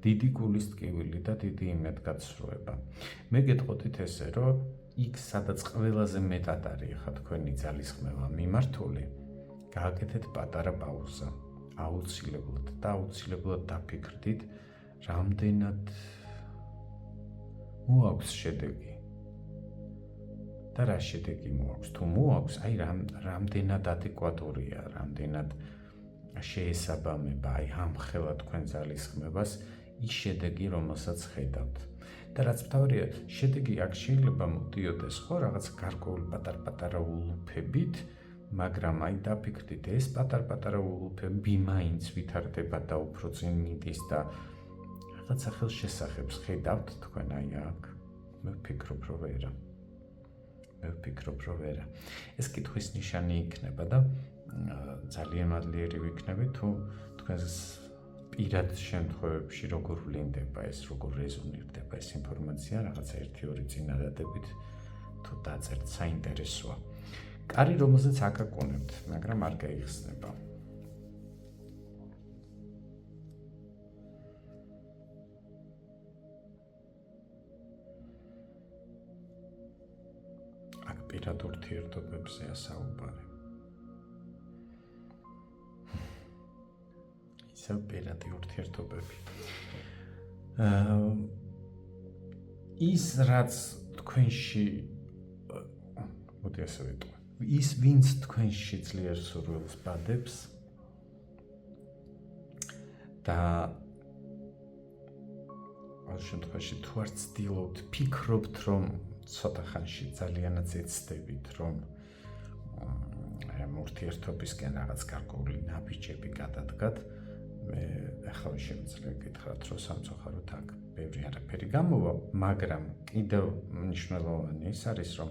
დიდი გულის ტკივილი და დიდი იმედგაცრუება. მე გეტყოდით ესე, რომ იქ სადაც ყველაზე მეტად არის ხა თქვენი ძალისხმევა მიმართული, გააკეთეთ პატარა პაუზა. აუცილებლად და აუცილებლად დაფიქრდით, რამდენად მოაქვს შედეგი. და რა შედეგი მოაქვს? თუ მოაქვს, აი რამდენად ადეკვატურია, რამდენად შეესაბამება, აი ამხელა თქვენ ძალისხმებას ის შედეგი, რომელსაც ხედავთ. და რაც მთავარია, შედეგი აქ შეიძლება მოდიოდეს ხო რაღაც გარკვეული პატარ-პატარა ულუფებით, მაგრამ აი დაფიქრდით, ეს პატარ-პატარა ულუფები მაინც ვითარდება და უფრო წინ მიდის და რაღაცა ხელშესახებს ხედავთ თქვენ აი აქ. მე ვფიქრობ, რომ ვერა. ეს კითხვის ნიშანი იქნება და ძალიან მადლიერი ვიქნები თუ თქვენს პირად შემთხვევებში როგორ ვლინდება ეს, როგორ რეზონირდება ეს ინფორმაცია, რაღაცა 1-2 წინადადებით თუ დაწერთ, საინტერესოა. კარი, რომელზეც აკაკუნებთ, მაგრამ არ გაიხსნება. პირად ურთიერთობებზეა საუბარი. ისევ პირადი ურთიერთობები. ის რაც თქვენში, მოდი ასე ვიტყვი, ის ვინც თქვენში ძლიერ სურვილს ბადებს და ამ შემთხვევაში თუ არ ცდილობთ, ფიქრობთ, რომ ცოტა ხანში ძალიანაც ეცდებით, რომ ურთიერთობისკენ რაღაც გარკვეული ნაბიჯები გადადგათ, მე ახლა შემიძლია გითხრათ, რომ სამწუხაროდ აქ ბევრი არაფერი გამოვა, მაგრამ კიდევ მნიშვნელოვანი ის არის, რომ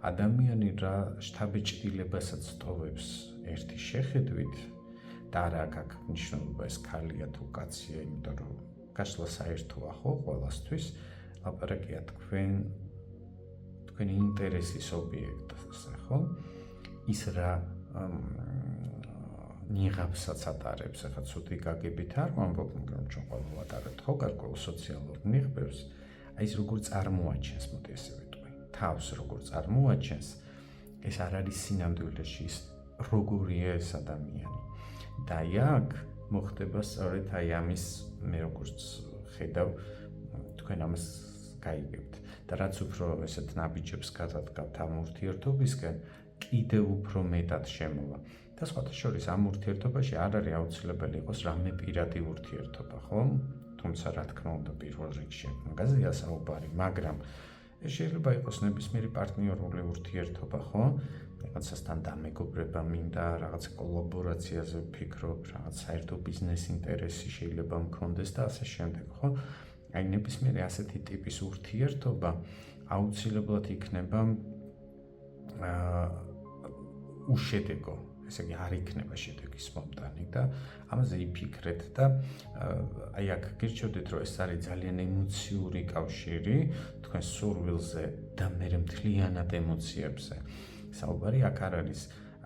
ადამიანი რა შთაბეჭდილებასაც ტოვებს ერთი შეხედვით და არა აქ მნიშვნელობა ეს ქალია თუ კაცია, იმიტომ რომ გაშლა საერთოა ხო ყველასთვის, ლაპარაკია თქვენი ინტერესის ობიექტზე, ხო? ის რა ნიღაბსაც ატარებს, ახლა ცუდი გაგებით არ ვამბობ, მაგრამ ჩვენ ყველა ვატარებთ ხო გარკვეულ სოციალურ ნიღბებს, აი ეს როგორ წარმოაჩენს, მოდი ესე ვიტყვი, თავს როგორ წარმოაჩენს, ეს არ არის სინამდვილეში ის როგორია ეს ადამიანი. და აი აქ მოხდება სწორედ აი ამის მე როგორც ხედავ, თქვენ ამას გაიგებთ. და რაც უფრო ესეთ ნაბიჯებს გადადგავთ ამ ურთიერთობისკენ, კიდევ უფრო მეტად შემოვა. და სხვათა შორის ამ ურთიერთობაში არ არის აუცილებელი იყოს რამე პირადი ურთიერთობა, ხო? თუმცა რა თქმა უნდა პირველ რიგში მაგაზეა საუბარი, მაგრამ ეს შეიძლება იყოს ნებისმიერი პარტნიორული ურთიერთობა, ხო? რაღაცასთან დამეგობრება მინდა, რაღაც კოლაბორაციაზე ვფიქრობ, რაღაც საერთო ბიზნეს ინტერესი შეიძლება მქონდეს და ასე შემდეგ, ხო? აი ნებისმიერი ასეთი ტიპის ურთიერთობა აუცილებლად იქნება უშედეგო, ესე იგი არ იქნება შედეგის მომტანი და ამაზე იფიქრეთ და აი აქ გირჩევდით რომ ეს არის ძალიან ემოციური კავშირი თქვენ სურვილზე და მე მთლიანად ემოციებზე საუბარი აქ არ არის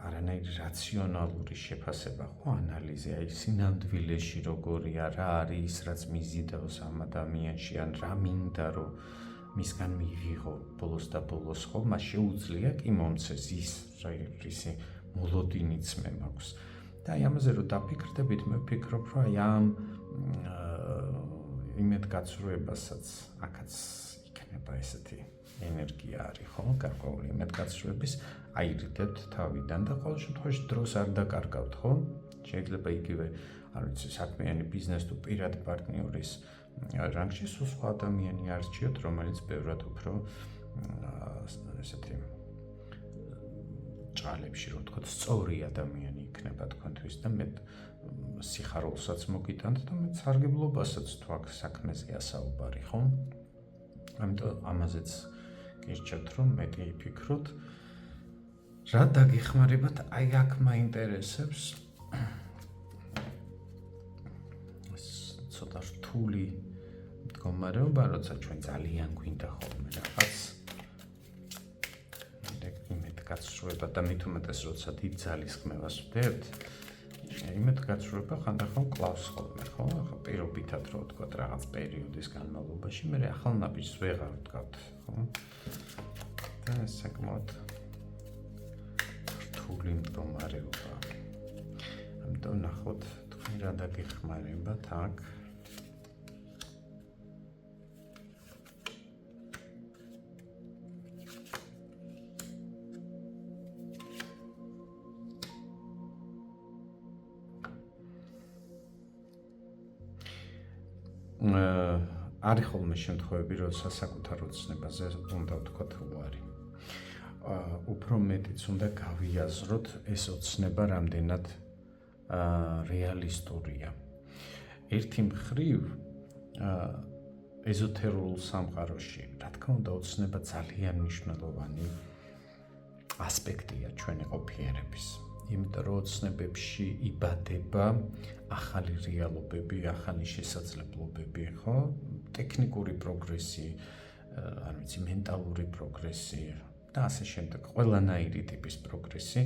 არანაირი რაციონალური შეფასება ხო ანალიზი აი სინამდვილეში როგორია რა არის რაც მიზიდავს ამ ადამიანში ან რა მინდა რომ მისგან მივიღო ბოლოს და ბოლოს ხო მას შეუძლია კი მომცეს ის რისი მოლოდინიც მე მაქვს და აი ამაზე რომ დაფიქრდებით მე ვფიქრობ რომ აი ამ იმედგაცრუებასაც აქაც იქნება ესეთი ენერგია არის ხო გარკვეული იმედგაცრუების აირიდებთ თავიდან და ყოველ შემთხვევაში დროს არ დაკარგავთ ხო შეიძლება იგივე არ ვიცი საქმიანი ბიზნეს თუ პირად პარტნიორის რანგში სულ სხვა ადამიანი არჩიოთ რომელიც ბევრად უფრო ესეთი ჭალებში რო ვთქვათ სწორი ადამიანი იქნება თქვენთვის და მე სიხარულსაც მოგიტანთ და მე სარგებლობასაც თუ აქ საქმეზე ასაუბარი ხო ამიტომ ამაზეც გირჩევთ რომ მეტი იფიქროთ რა დაგეხმარებათ აი აქ მაინტერესებს ცოტა რთული მდგომარეობა როცა ჩვენ ძალიან გვინდა ხოლმე რაღაც იმედგაცრუება და მით უმეტეს როცა დიდ ძალის ხმევას ვდებთ იმედგაცრუება ხანდახან კლავს ხოლმე ხო ახლა პირობითად რო ვთქვათ რაღაც პერიოდის განმავლობაში მე ახალ ნაბიჯს ვეღარ ვდგავთ ხო და ეს საკმაოდ რთული მდგომარეობა ამიტომ ნახოთ თქვენ რა დაგეხმარებათ აქ არის ხოლმე შემთხვევები, როცა საკუთარ ოცნებაზე უნდა ვთქვათ უარი. უფრო მეტიც უნდა გავიაზროთ ეს ოცნება რამდენად რეალისტურია. ერთი მხრივ ეზოთერულ სამყაროში, რა თქმა უნდა, ოცნება ძალიან მნიშვნელოვანი ასპექტია ჩვენი ყოფიერების. იმიტომ რომ ოცნებებში იბადება ახალი რეალობები, ახალი შესაძლებლობები, ხო? ტექნიკური პროგრესი, არ ვიცი, მენტალური პროგრესი და ასე შემდეგ, ყველანაირი ტიპის პროგრესი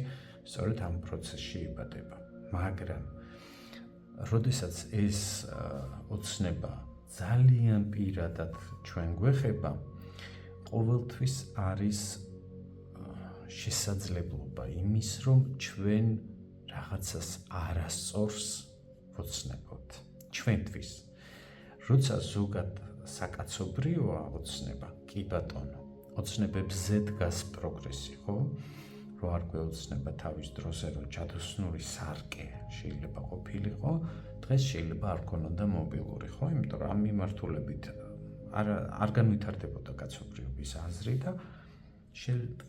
სწორედ ამ პროცესში იბადება. მაგრამ როდესაც ეს ოცნება ძალიან პირადად ჩვენ გვეხება, ყოველთვის არის შესაძლებლობა იმის, რომ ჩვენ რაღაცას არასწორს ვოცნებოთ ჩვენთვის. როცა ზოგად საკაცობრიოა ოცნება, კი ბატონო, ოცნებებზე დგას პროგრესი, ხო? რო არ გვეოცნება თავის დროზე, რომ ჯადოსნური სარკე შეიძლება ყოფილიყო, დღეს შეიძლება არ ქონოდა მობილური, ხო? იმიტომ რომ ამ მიმართულებით არ განვითარდებოდა კაცობრიობის აზრი და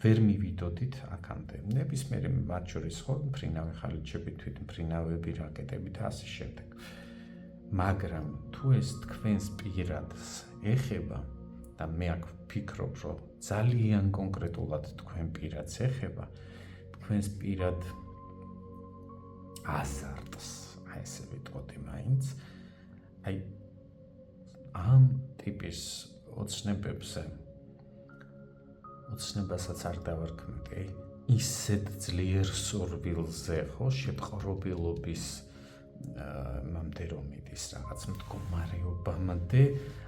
ვერ მივიდოდით აქამდე. ნებისმიერი მათ შორის ხო მფრინავი ხალიჩები, თვითმფრინავები, რაკეტები და ასე შემდეგ. მაგრამ თუ ეს თქვენს პირადს ეხება და მე აქ ვფიქრობ, რომ ძალიან კონკრეტულად თქვენ პირადს ეხება, თქვენს პირად აზარტს, აი ესე ვიტყოდი მაინც, აი ამ ტიპის ოცნებებზე ოცნებასაც არ დავარქმევი, ისეთ ძლიერ სურვილზე, ხო, შეპყრობილობის მამდე რომ მიდის რაღაც მდგომარეობამდე,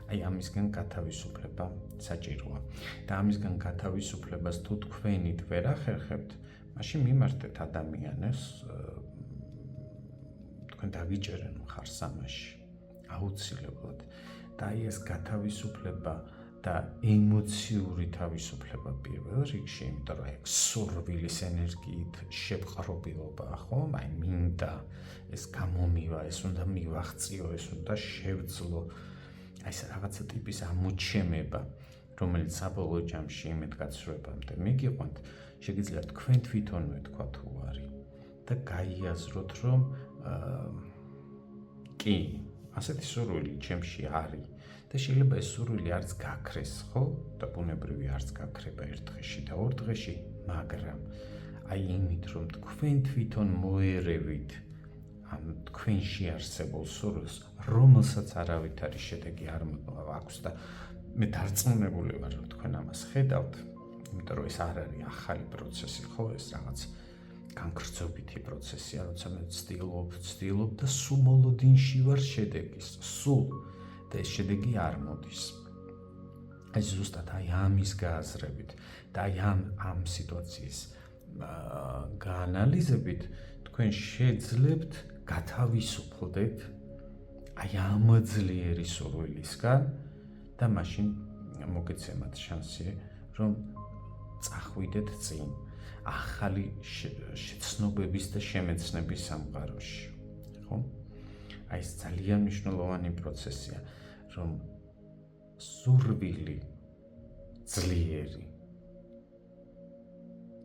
აი ამისგან გათავისუფლება საჭიროა. და ამისგან გათავისუფლებას თუ თქვენით ვერ ახერხებთ, მაშინ მიმართეთ ადამიანებს, თქვენ დაგიჭერენ მხარს ამაში, აუცილებლად. და აი ეს გათავისუფლება და ემოციური თავისუფლება პირველ რიგში, იმიტომ რომ ეს სურვილის ენერგიით შეპყრობილობა, ხო? აი მინდა ეს გამომივა, ეს უნდა მივაღწიო, ეს უნდა შევძლო. აი ეს რაღაცა ტიპის ამოჩემება, რომელიც საბოლოო ჯამში იმედგაცრუებამდე მიგიყვანთ, შეგიძლიათ თქვენ თვითონვე თქვათ უარი და გაიაზროთ, რომ კი, ასეთი სურვილი ჩემში არის. და შეიძლება ეს სურვილი არც გაქრეს, ხო? და ბუნებრივი არც გაქრება ერთ დღეში და ორ დღეში, მაგრამ აი იმით, რომ თქვენ თვითონ მოერევით ამ თქვენში არსებულ სურვილს, რომელსაც არავითარი შედეგი არ აქვს და მე დარწმუნებული ვარ, რომ თქვენ ამას ხედავთ, იმიტომ რომ ეს არ არის ახალი პროცესი, ხო, ეს რაღაც განგრძობითი პროცესია, როცა მე ვცდილობ და სულ მოლოდინში ვარ შედეგის, სულ და ეს შედეგი არ მოდის. აი ზუსტად აი ამის გააზრებით და აი ამ სიტუაციის გაანალიზებით თქვენ შეძლებთ გათავისუფლდეთ აი ამ ძლიერი სურვილისგან და მაშინ მოგეცემათ შანსი, რომ წახვიდეთ წინ ახალი შეცნობების და შემეცნების სამყაროში, ხო? აი ეს ძალიან მნიშვნელოვანი პროცესია, რომ სურვილი ძლიერი,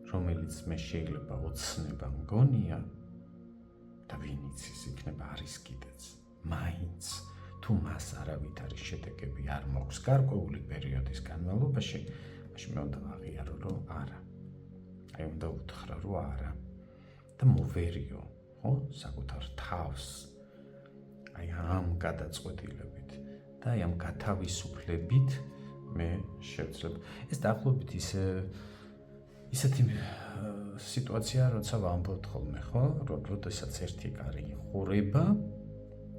რომელიც მე შეიძლება ოცნება მგონია და ვინც ის იქნება არის კიდეც, მაინც თუ მას არავითარი შედეგები არ მოქვს გარკვეული პერიოდის განმავლობაში, მაშინ მე უნდა აღიარო, რომ არა. აი უნდა უთხრა, რომ არა და მოვერიო, ხო, საკუთარ თავს აი ამ გადაწყვეტილებით და აი ამ გათავისუფლებით მე შევძლებ. ეს დაახლოებით ისეთი სიტუაცია, როცა ვამბობთ ხოლმე, ხო, რომ როდესაც ერთი კარი იხურება,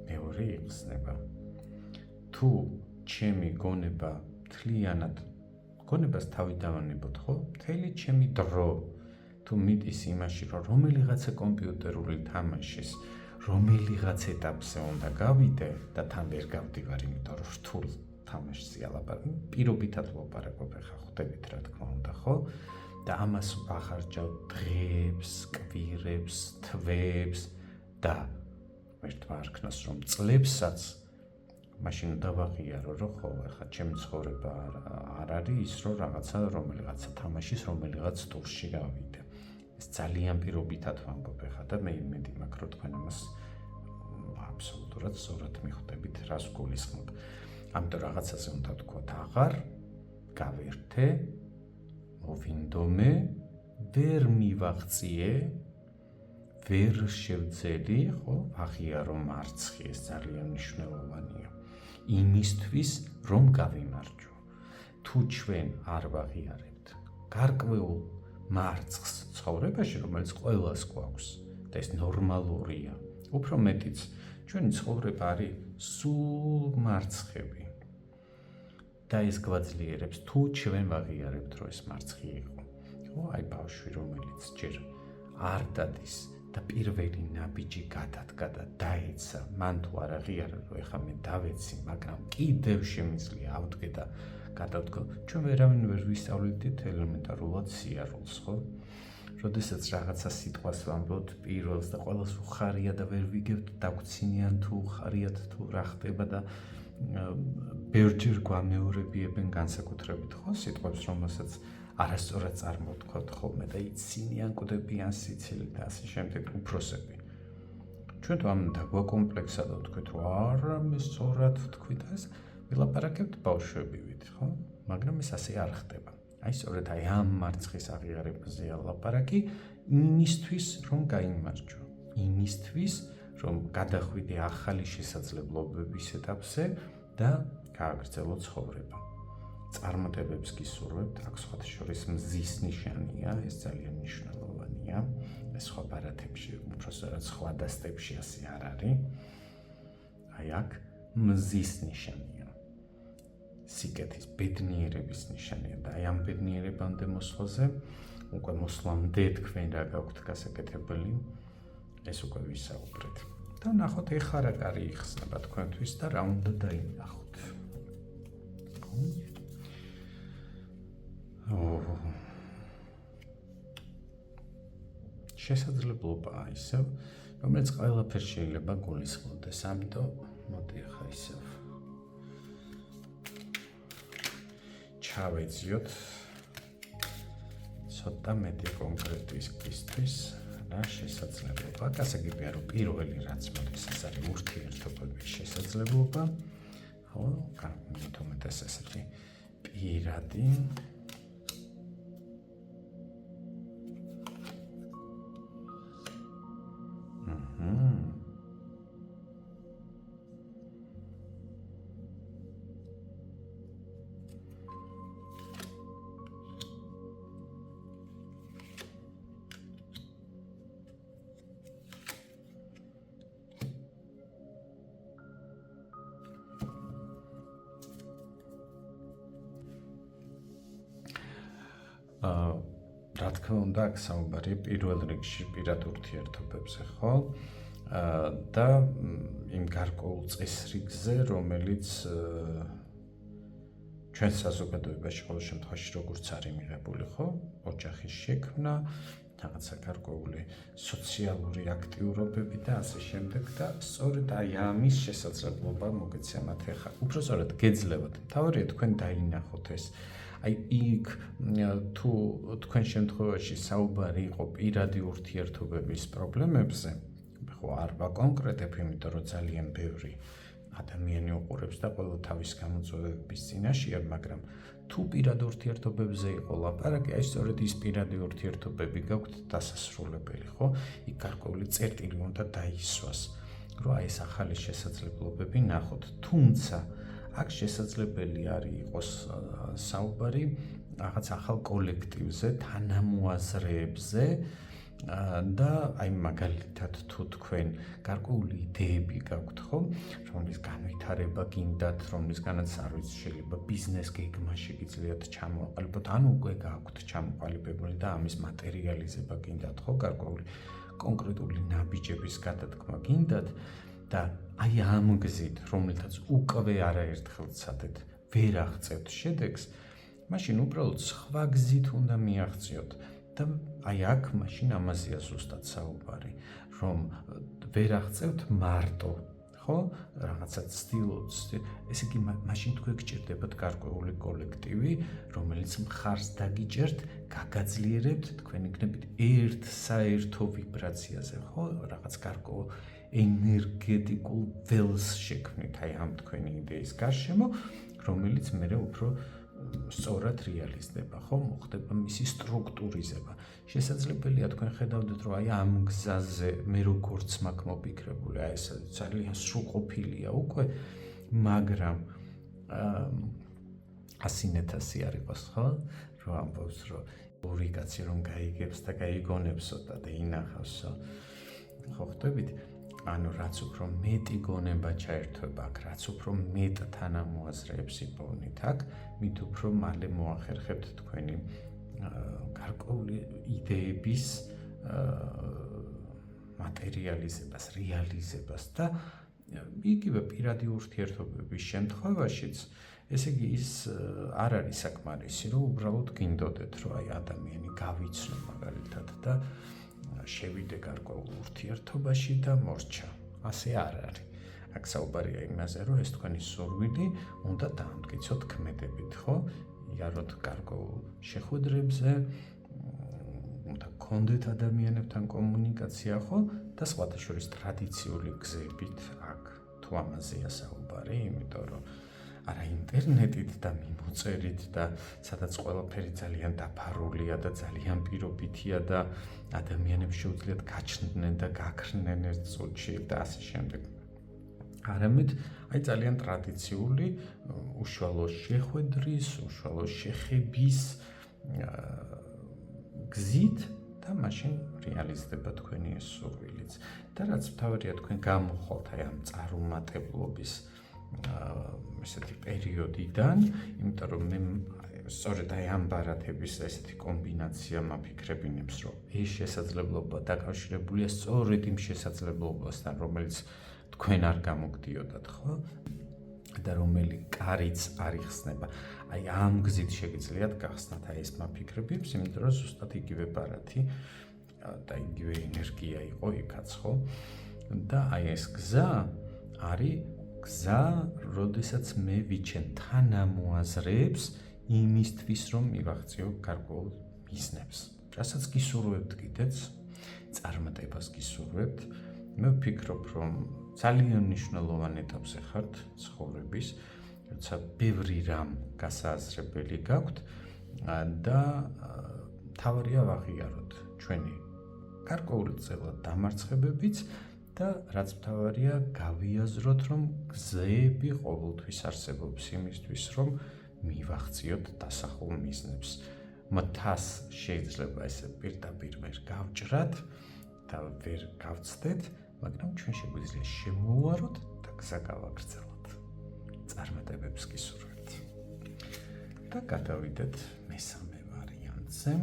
მეორე იხსნება. თუ ჩემი გონება მთლიანად გონებას თავი დავანებოთ, ხო? მთელი ჩემი დრო თუ მიდის იმაში, რომ რომელიღაცა კომპიუტერული თამაშის რომელიღაც ეტაპზე უნდა გავიდე და თან ვერ გავდივარ, იმიტომ რომ რთულ თამაშზე ალაპარაკობ, პირობითად ვლაპარაკობ, ხა ხვდებით რა თქმა უნდა, ხო? და ამას ვახარჯავ დღეებს, კვირებს, თვეებს და ერთმა არქნას რომ წლებსაც მაშინ დავაღიარო, რომ ხო, ხა ჩემი ცხოვრება არ არის ის, რომ რომელიღაცა თამაშის რომელიღაც ტურში გავიდე. ეს ძალიან პირობითად ვამბობ ხა და მე იმედი მაქვს, რომ თქვენ ამას აბსოლუტურად სწორად მიხვდებით, რას გულისხმობ. ამიტომ რაღაცაზე უნდა თქვათ, აღარ გავერთე, მოვინდომე, ვერ მივაღწიე, ვერ შევძელი, ხო, აღიარო მარცხი, ეს ძალიან მნიშვნელოვანია. იმისთვის, რომ გავიმარჯვო. თუ ჩვენ არ ვაღიარებთ გარკვეულ მარცხს ცხოვრებაში, რომელიც ყველას გვაქვს და ეს ნორმალურია, უფრო მეტიც ჩვენი ცხოვრება არის სულ მარცხები და ეს გვაძლიერებს, თუ ჩვენ ვაღიარებთ, რომ ეს მარცხი იყო. ხო, აი ბავშვი, რომელიც ჯერ არ დადის და პირველი ნაბიჯი გადადგა და დაეცა, მან თუ არ აღიარა, რომ ეხა მე დავეცი, მაგრამ კიდევ შემიძლია ავდგე და გადავდგო. ჩვენ ვერავინ ვერ ვისწავლით ელემენტარულად სიარულს, ხო? როდესაც რაღაცა სიტყვას ვამბობთ პირველს და ყველას უხარია და ვერ ვიგებთ დაგვცინიან თუ უხარიათ თუ რა ხდება და ბევრჯერ გვამეორებიებენ განსაკუთრებით, ხო, სიტყვებს, რომელსაც არასწორად წარმოვთქვათ ხოლმე და იცინიან, კვდებიან სიცილით და ასე შემდეგ უფროსები. ჩვენ თუ ამ დაგვაკომპლექსა და ვთქვით, რომ არა, მე სწორად ვთქვი და ეს ვილაპარაკებთ ბავშვებივით, ხო? მაგრამ ეს ასე არ ხდება. აი სწორედ აი ამ მარცხის აღიარებაზეა ლაპარაკი, იმისთვის, რომ გაიმარჯვო, იმისთვის, რომ გადახვიდე ახალი შესაძლებლობების ეტაპზე და გააგრძელო ცხოვრება. წარმატებებს გისურვებთ, აქ სხვათა შორის მზის ნიშანია, ეს ძალიან მნიშვნელოვანია. ეს სხვა ბარათებში, უბრალოდ სხვა დასტებში ასე არ არის. აი აქ მზის ნიშანია. სიკეთის ბედნიერების ნიშანია და აი ამ ბედნიერებამდე მოსვლაზე უკვე მოსვლამდე თქვენ რა გაქვთ გასაკეთებელი, ეს უკვე ვისაუბრეთ. და ნახოთ ეხლა რა კარი იხსნება თქვენთვის და რა უნდა დაინახოთ. შესაძლებლობაა ისევ, რომელიც ყველაფერს შეიძლება გულისხმობდეს, ამიტომ მოდი ახლა ისევ ჩავეძიოთ ცოტა მეტი კონკრეტიზმისთვის რა შესაძლებლობა. გასაგებია, რომ პირველი რაც მოდის, ეს არის ურთიერთობების შესაძლებლობა. ხო, თუმცა ესეთი პირადი რა თქმა უნდა, აქ საუბარი პირველ რიგში პირად ურთიერთობებზე, ხო? და იმ გარკვეულ წესრიგზე, რომელიც ჩვენ საზოგადოებაში ყოველ შემთხვევაში როგორც არის მიღებული, ხო? ოჯახის შექმნა, რაღაცა გარკვეული სოციალური აქტიურობები და ასე შემდეგ და სწორედ აი ამის შესაძლებლობა მოგეცემათ ახლა. უბრალოდ გეძლებათ. თავარია თქვენ დაინახოთ ეს. აი იქ თუ თქვენ შემთხვევაში საუბარი იყო პირადი ურთიერთობების პრობლემებზე, ხო არ ვაკონკრეტებ, იმიტომ რომ ძალიან ბევრი ადამიანი უყურებს და ყველა თავის გამოწვევების წინაშეა, მაგრამ თუ პირად ურთიერთობებზე იყო ლაპარაკი, აი სწორედ ის პირადი ურთიერთობები გაქვთ დასასრულებელი, ხო? იქ გარკვეული წერტილი უნდა დაისვას, რომ აი ეს ახალი შესაძლებლობები ნახოთ. თუმცა აქ შესაძლებელი არის იყოს საუბარი რაღაც ახალ კოლექტივზე, თანამოაზრეებზე და აი მაგალითად თუ თქვენ გარკვეული იდეები გაქვთ, ხო, რომლის განვითარება გინდათ, რომლისგანაც არ ვიცი, შეიძლება ბიზნეს გეგმა შეგიძლიათ ჩამოაყალიბოთ, ან უკვე გაქვთ ჩამოყალიბებული და ამის მატერიალიზება გინდათ, ხო, გარკვეული კონკრეტული ნაბიჯების გადადგმა გინდათ და აი ამ გზით, რომელთაც უკვე არაერთხელ ცადეთ, ვერ აღწევთ შედეგს, მაშინ უბრალოდ სხვა გზით უნდა მიაღწიოთ. და აი აქ მაშინ ამაზეა ზუსტად საუბარი, რომ ვერ აღწევთ მარტო, ხო? რაღაცა ცდილობთ, ესე იგი მაშინ თქვენ გჭირდებათ გარკვეული კოლექტივი, რომელიც მხარს დაგიჭერთ, გაგაძლიერებთ, თქვენ იქნებით ერთ საერთო ვიბრაციაზე, ხო? რაღაც გარკვეულ ენერგეტიკულ ველს შექმნით აი ამ თქვენი იდეის გარშემო, რომელიც მერე უფრო სწორად რეალიზდება, ხო? მოხდება მისი სტრუქტურიზება. შესაძლებელია თქვენ ხედავდეთ, რომ აი ამ გზაზე მე როგორც მაქვს მოფიქრებული, აი ეს ძალიან სრულყოფილია უკვე, მაგრამ 100-1000 არ იყოს, ხო? რომ ამბობს, რომ ორი კაცი რომ გაიგებს და გაიგონებსო და ინახავსო. ხო ხვდებით? ანუ რაც უფრო მეტი გონება ჩაერთვება აქ, რაც უფრო მეტ თანამოაზრეებს იპოვნით აქ, მით უფრო მალე მოახერხებთ თქვენი გარკვეული იდეების მატერიალიზებას, რეალიზებას და იგივე პირადი ურთიერთობების შემთხვევაშიც, ესე იგი ის არ არის საკმარისი, რომ უბრალოდ გინდოდეთ, რომ აი ადამიანი გავიცნო მაგალითად და შევიდე გარკვეულ ურთიერთობაში და მორჩა. ასე არ არის. აქ საუბარია იმაზე, რომ ეს თქვენი სურვილი უნდა დაამტკიცოთ ქმედებით, ხო? იაროთ გარკვეულ შეხვედრებზე, უნდა გქონდეთ ადამიანებთან კომუნიკაცია, ხო? და სხვათა შორის ტრადიციული გზებით აქ თუ ამაზეა საუბარი, იმიტომ რომ არა ინტერნეტით და მიმოწერით და სადაც ყველაფერი ძალიან დაფარულია და ძალიან პირობითია და ადამიანებს შეუძლიათ გაჩნდნენ და გაქრნენ ერთ წუთში და ასე შემდეგ. არამედ აი ძალიან ტრადიციული უშუალო შეხვედრის, უშუალო შეხების გზით და მაშინ რეალიზდება თქვენი ეს სურვილიც. და რაც მთავარია თქვენ გამოხვალთ აი ამ წარუმატებლობის ესეთი პერიოდიდან, იმიტომ რომ მე სწორედ აი ამ ბარათების ესეთი კომბინაცია მაფიქრებინებს, რომ ეს შესაძლებლობა დაკავშირებულია სწორედ იმ შესაძლებლობასთან, რომელიც თქვენ არ გამოგდიოდათ, ხო? და რომელი კარიც არ იხსნება. აი ამ გზით შეგიძლიათ გახსნათ აი ეს მაფიქრებებს, იმიტომ რომ ზუსტად იგივე ბარათი და იგივე ენერგია იყო იქაც, ხო? და აი ეს გზა არის გზა, როდესაც მე ვიჩენ თანამოაზრეებს იმისთვის, რომ მივაღწიო გარკვეულ მიზნებს. რასაც გისურვებთ კიდეც, წარმატებას გისურვებთ. მე ვფიქრობ, რომ ძალიან მნიშვნელოვან ეტაპზე ხართ ცხოვრების, როცა ბევრი რამ გასააზრებელი გაქვთ და თავარია ვაღიაროთ ჩვენი გარკვეული წელად დამარცხებებიც და რაც მთავარია გავიაზროთ, რომ გზები ყოველთვის არსებობს იმისთვის, რომ მივაღწიოთ დასახულ მიზნებს. მთას შეიძლება ესე პირდაპირ ვერ გავჭრათ და ვერ გავცდეთ, მაგრამ ჩვენ შეგვიძლია შემოვაროთ და გზა გავაგრძელოთ. წარმატებებს გისურვებთ. და გადავიდეთ მესამე ვარიანტზე. ვარიანტზე.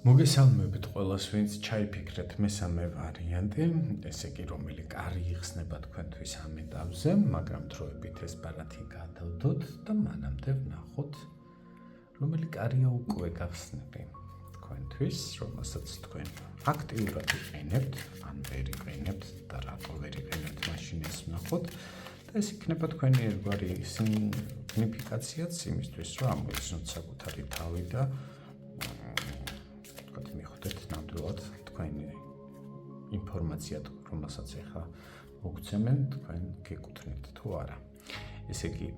მოგესალმებით ყველას, ვინც ჩაიფიქრეთ მესამე ვარიანტი, ესე იგი რომელი კარი იხსნება თქვენთვის ამ ეტაპზე, მაგრამ დროებით ეს ბარათი გადავდოთ და მანამდე ვნახოთ, რომელი კარია უკვე გახსნები თქვენთვის, რომელსაც თქვენ აქტიურად იყენებთ, ან ვერ იყენებთ და რატო ვერ იყენებთ, მაშინ ეს ვნახოთ. და ეს იქნება თქვენი ერთგვარი სიგნიფიკაციაც იმისთვის, რომ ამოიცნოთ საკუთარი თავი და მიხვდეთ ნამდვილად თქვენი ინფორმაცია, რომელსაც ახლა მოგცემენ, თქვენ გეკუთვნით თუ არა. ესე იგი,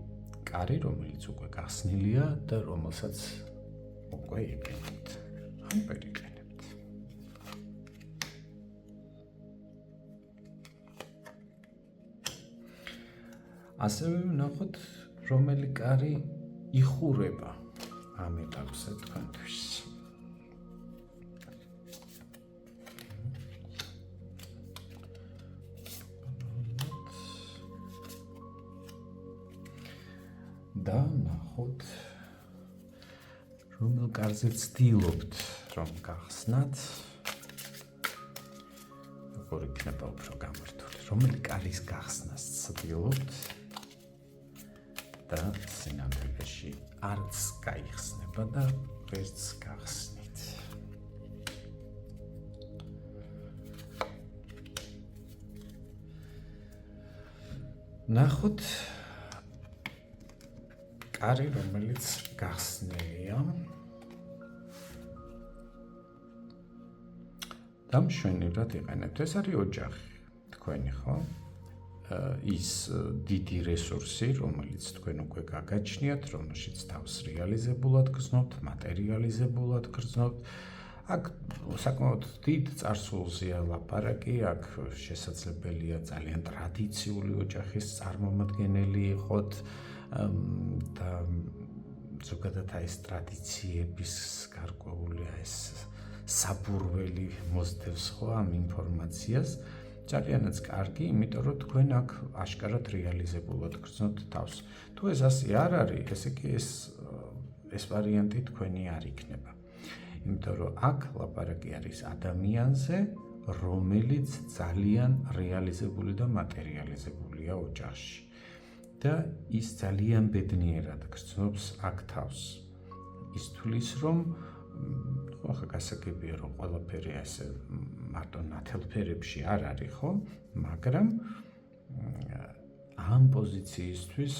კარი, რომელიც უკვე გახსნილია და რომელსაც უკვე იყენებთ, ან ვერ იყენებთ. ასევე ვნახოთ, რომელი კარი იხურება ამ ეტაპზე თქვენთვის. და ნახოთ, რომელ კარზე ცდილობთ, რომ გახსნათ, როგორ იქნება უფრო გამართული, რომელი კარის გახსნას ცდილობთ და სინამდვილეში არც გაიხსნება და ვერც გახსნით. ნახოთ კარი, რომელიც გახსნილია და მშვენივრად იყენებთ. ეს არის ოჯახი თქვენი, ხო? ის დიდი რესურსი, რომელიც თქვენ უკვე გაგაჩნიათ, რომელშიც თავს რეალიზებულად გრძნობთ, მატერიალიზებულად გრძნობთ. აქ საკმაოდ დიდ წარსულზეა ლაპარაკი, აქ შესაძლებელია ძალიან ტრადიციული ოჯახის წარმომადგენელი იყოთ და ზოგადად ეს ტრადიციების გარკვეულია ეს საბურველი მოსდევს ხო ამ ინფორმაციას. ძალიანაც კარგი, იმიტომ რომ თქვენ აქ აშკარად რეალიზებულად გრძნობთ თავს. თუ ეს ასე არ არის, ესე იგი ეს ვარიანტი თქვენი არ იქნება. იმიტომ რომ აქ ლაპარაკი არის ადამიანზე, რომელიც ძალიან რეალიზებული და მატერიალიზებულია ოჯახში. და ის ძალიან ბედნიერად გრძნობს აქ თავს. ის თulis რომ ახლა გასაგებია რომ ყველაფერი ასე მარტო ნათელფერებში არ არის, ხო? მაგრამ ამ პოზიციისთვის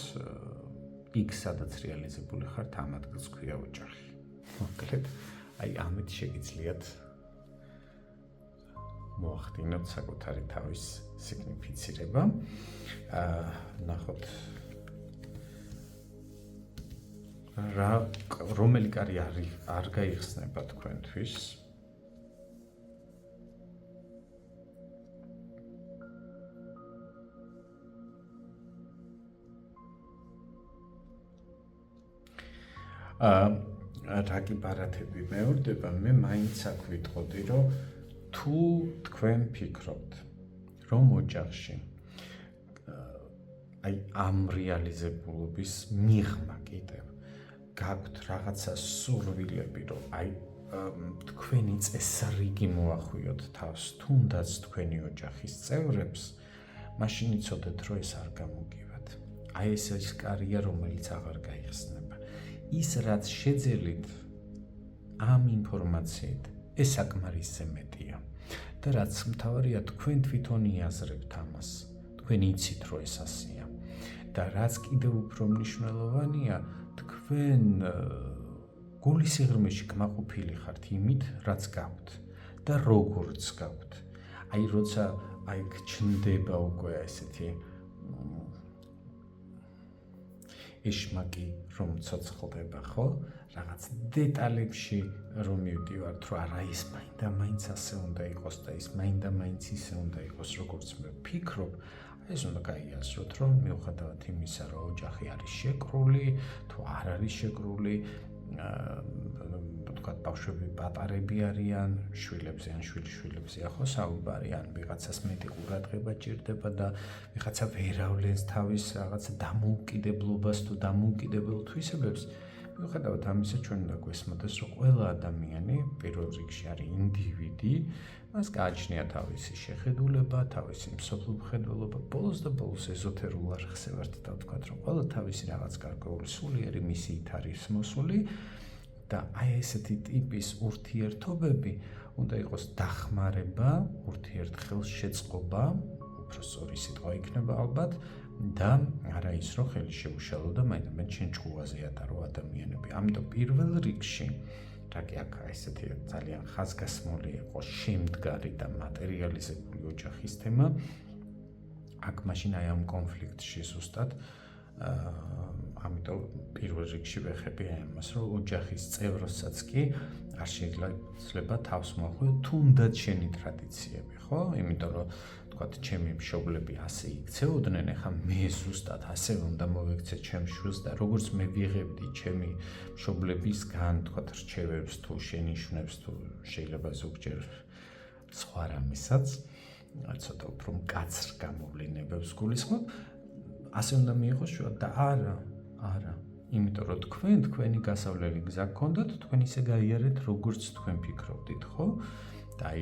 იქ სადაც რეალიზებული ხართ, ამ ადგილს ქვია ოჯახი. მოკლედ, აი ამით შეგიძლიათ მოახდინოთ საკუთარი თავის სიგნიფიცირება. ნახოთ რომელი კარი არ გაიხსნება თქვენთვის. რაგი ბარათები მეორდება, მე მაინც აქ ვიტყოდი, რომ თუ თქვენ ფიქრობთ, რომ ოჯახში აი ამ რეალიზებულობის მიღმა კიდევ გაქვთ რაღაცა სურვილები, რომ აი თქვენი წესრიგი მოახვიოთ თავს, თუნდაც თქვენი ოჯახის წევრებს, მაშინ იცოდეთ, რომ ეს არ გამოგივათ. აი ეს ის კარია, რომელიც აღარ გაიხსნება. ის რაც შეძელით ამ ინფორმაციით, ეს საკმარისზე მეტია. და რაც მთავარია, თქვენ თვითონ იაზრებთ ამას. თქვენ იცით, რომ ეს ასეა. და რაც კიდევ უფრო მნიშვნელოვანია, თქვენ გულის სიღრმეში კმაყოფილი ხართ იმით, რაც გაქვთ და როგორც გაქვთ. აი როცა აი ჩნდება უკვე ესეთი ეშმაკი, რომ ცოცხლდება, ხო? რაღაც დეტალებში რომ მივდივართ, რომ არა ის მაინდა-მაინც ასე უნდა იყოს და ის მაინდა-მაინც ისე უნდა იყოს, როგორც მე ვფიქრობ, ეს უნდა გაიაზროთ, რომ მიუხედავად იმისა, რომ ოჯახი არის შეკრული, თუ არ არის შეკრული, თქვათ ბავშვები პატარები არიან, შვილებზე ან შვილიშვილებზეა ხო საუბარი, ან ვიღაცას მეტი ყურადღება ჭირდება და ვიღაცა ვერ ავლენს თავის რაღაც დამოუკიდებლობას თუ დამოუკიდებელ თვისებებს, მიუხედავად ამისა, ჩვენ უნდა გვესმოდეს, რომ ყველა ადამიანი პირველ რიგში არის ინდივიდი, მას გააჩნია თავისი შეხედულება, თავისი მსოფლმხედველობა, ბოლოს და ბოლოს ეზოთერულ არხზე ვართ დავთქვათ, რომ ყველა თავისი რაღაც გარკვეული სულიერი მისიით არის მოსული და აი ესეთი ტიპის ურთიერთობები უნდა იყოს დახმარება, ურთიერთხელშეწყობა, უფრო სწორი სიტყვა იქნება ალბათ და არა ის, რომ ხელი შეუშალო და მაინც ჩვენ ჭუაზე ატარო ადამიანები. ამიტომ პირველ რიგში რა კი აქ ესეთი ძალიან ხაზგასმული იყო შემდგარი და მატერიალიზებული ოჯახის თემა. აქ მაშინ აი ამ კონფლიქტში ზუსტად ამიტომ პირველ რიგში ვეხები ამას, რომ ოჯახის წევროსაც კი არ შეიძლება თავს მოახვიო თუნდაც შენი ტრადიციები, ხო? იმიტომ რომ თქვათ ჩემი მშობლები ასე იქცეოდნენ, ეხლა მე ზუსტად ასე უნდა მოვიქცე ჩემ შვილს და როგორც მე ვიღებდი ჩემი მშობლებისგან თქვათ რჩევებს თუ შენიშვნებს თუ შეიძლება ზოგჯერ სხვა რამესაც, ცოტა უფრო მკაცრ გამოვლენებებს გულისხმობ, ასე უნდა მიიღოს შუა და არა, იმიტომ რომ თქვენი გასავლელი გზა გქონდათ, თქვენ ისე გაიარეთ, როგორც თქვენ ფიქრობდით, ხო? და აი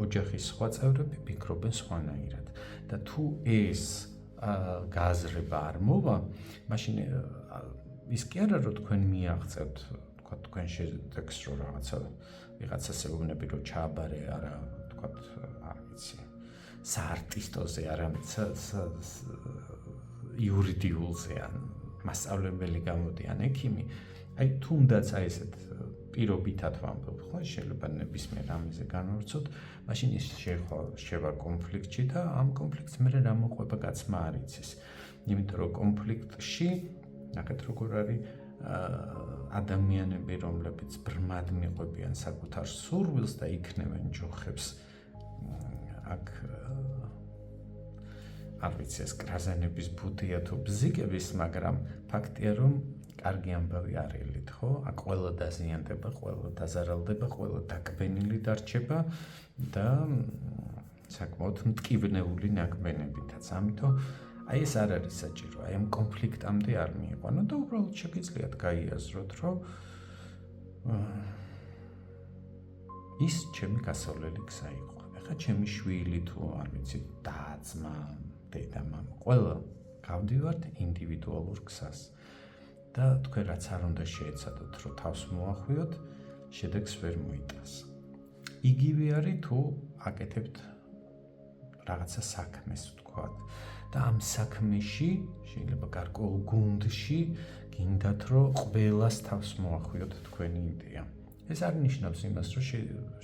ოჯახის სხვა წევრები ფიქრობენ სხვანაირად და თუ ეს გააზრება არ მოვა, მაშინ ის კი არა რომ თქვენ მიაღწევთ, თქვათ თქვენ შედეგს რომ ვიღაცას ეუბნები რომ ჩააბარე არა, თქვათ არ ვიცი, საარტისტოზე, არამედ იურიდიულზე ან მასწავლებელი გამოდი ან ექიმი, აი თუნდაც აი ესეთ პირობითად ვამბობ, ხო, შეიძლება ნებისმიერ რამეზე განვავრცოთ, მაშინ ის შევა კონფლიქტში და ამ კონფლიქტს მე რა მოყვება გაცმა არ იცის. იმიტომ რომ კონფლიქტში, ნახეთ როგორ არის ადამიანები, რომლებიც ბრმად მიყვებიან საკუთარ სურვილს და იქნევენ ჯოხებს. აქ არ ვიცი ეს კრაზანების ბუდია თუ ბზიკების, მაგრამ ფაქტია რომ კარგი ამბავი არ ელით, ხო? აქ ყველა დაზიანდება, ყველა დაზარალდება, ყველა დაკბენილი დარჩება და საკმაოდ მტკივნეული ნაკბენებითაც. ამიტომ აი ეს არ არის საჭირო, აი ამ კონფლიქტამდე არ მიიყვანო და უბრალოდ შეგიძლიათ გაიაზროთ, რომ ის ჩემი გასავლელი გზა იყო. ეხლა ჩემი შვილი თუ არ ვიცი, და-ძმა, დედა-მამა, ყველა გავდივართ ინდივიდუალურ გზას. და თქვენ რაც არ უნდა შეეცადოთ, რომ თავს მოახვიოთ, შედეგს ვერ მოიტანს. იგივე არის თუ აკეთებთ რაღაცა საქმეს, ვთქვათ, და ამ საქმეში შეიძლება გარკვეულ გუნდში გინდათ, რომ ყველას თავს მოახვიოთ თქვენი იდეა. ეს არ ნიშნავს იმას, რომ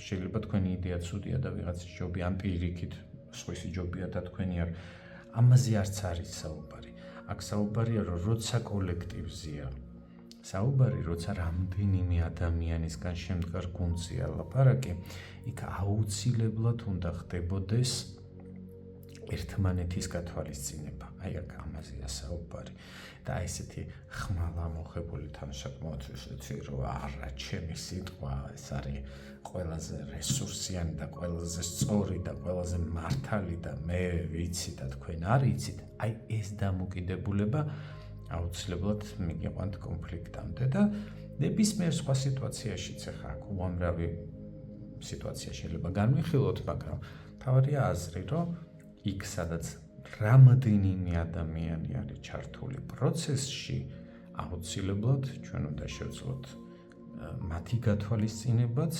შეიძლება თქვენი იდეა ცუდია და ვიღაცის ჯობი ან პირიქით სხვისი ჯობია და თქვენი არ. ამაზე არც არის საუბარი. აქ საუბარია, რომ როცა კოლექტივზეა, საუბარი, როცა რამდენიმე ადამიანისგან შემდგარ გუნდზეა ლაპარაკი, იქ აუცილებლად უნდა ხდებოდეს ერთმანეთის გათვალისწინება. აი აქ ამაზეა საუბარი. და ესეთი ხმალა მოხებული თან საკმაოდ ისეთი, რომ არა, ჩემი სიტყვა ეს არის ყველაზე რესურსიანი და ყველაზე სწორი და ყველაზე მართალი და მე ვიცი და თქვენ არ იცით, აი ეს დამოკიდებულება აუცილებლად მიგიყვანთ კონფლიქტამდე და ნებისმიერ სხვა სიტუაციაშიც ახლა აქ უამრავი სიტუაცია შეიძლება განვიხილოთ, მაგრამ თავარია აზრი, რომ იქ სადაც რამდენიმე ადამიანი არის ჩართული პროცესში, აუცილებლად ჩვენ უნდა შევძლოთ მათი გათვალისწინებაც,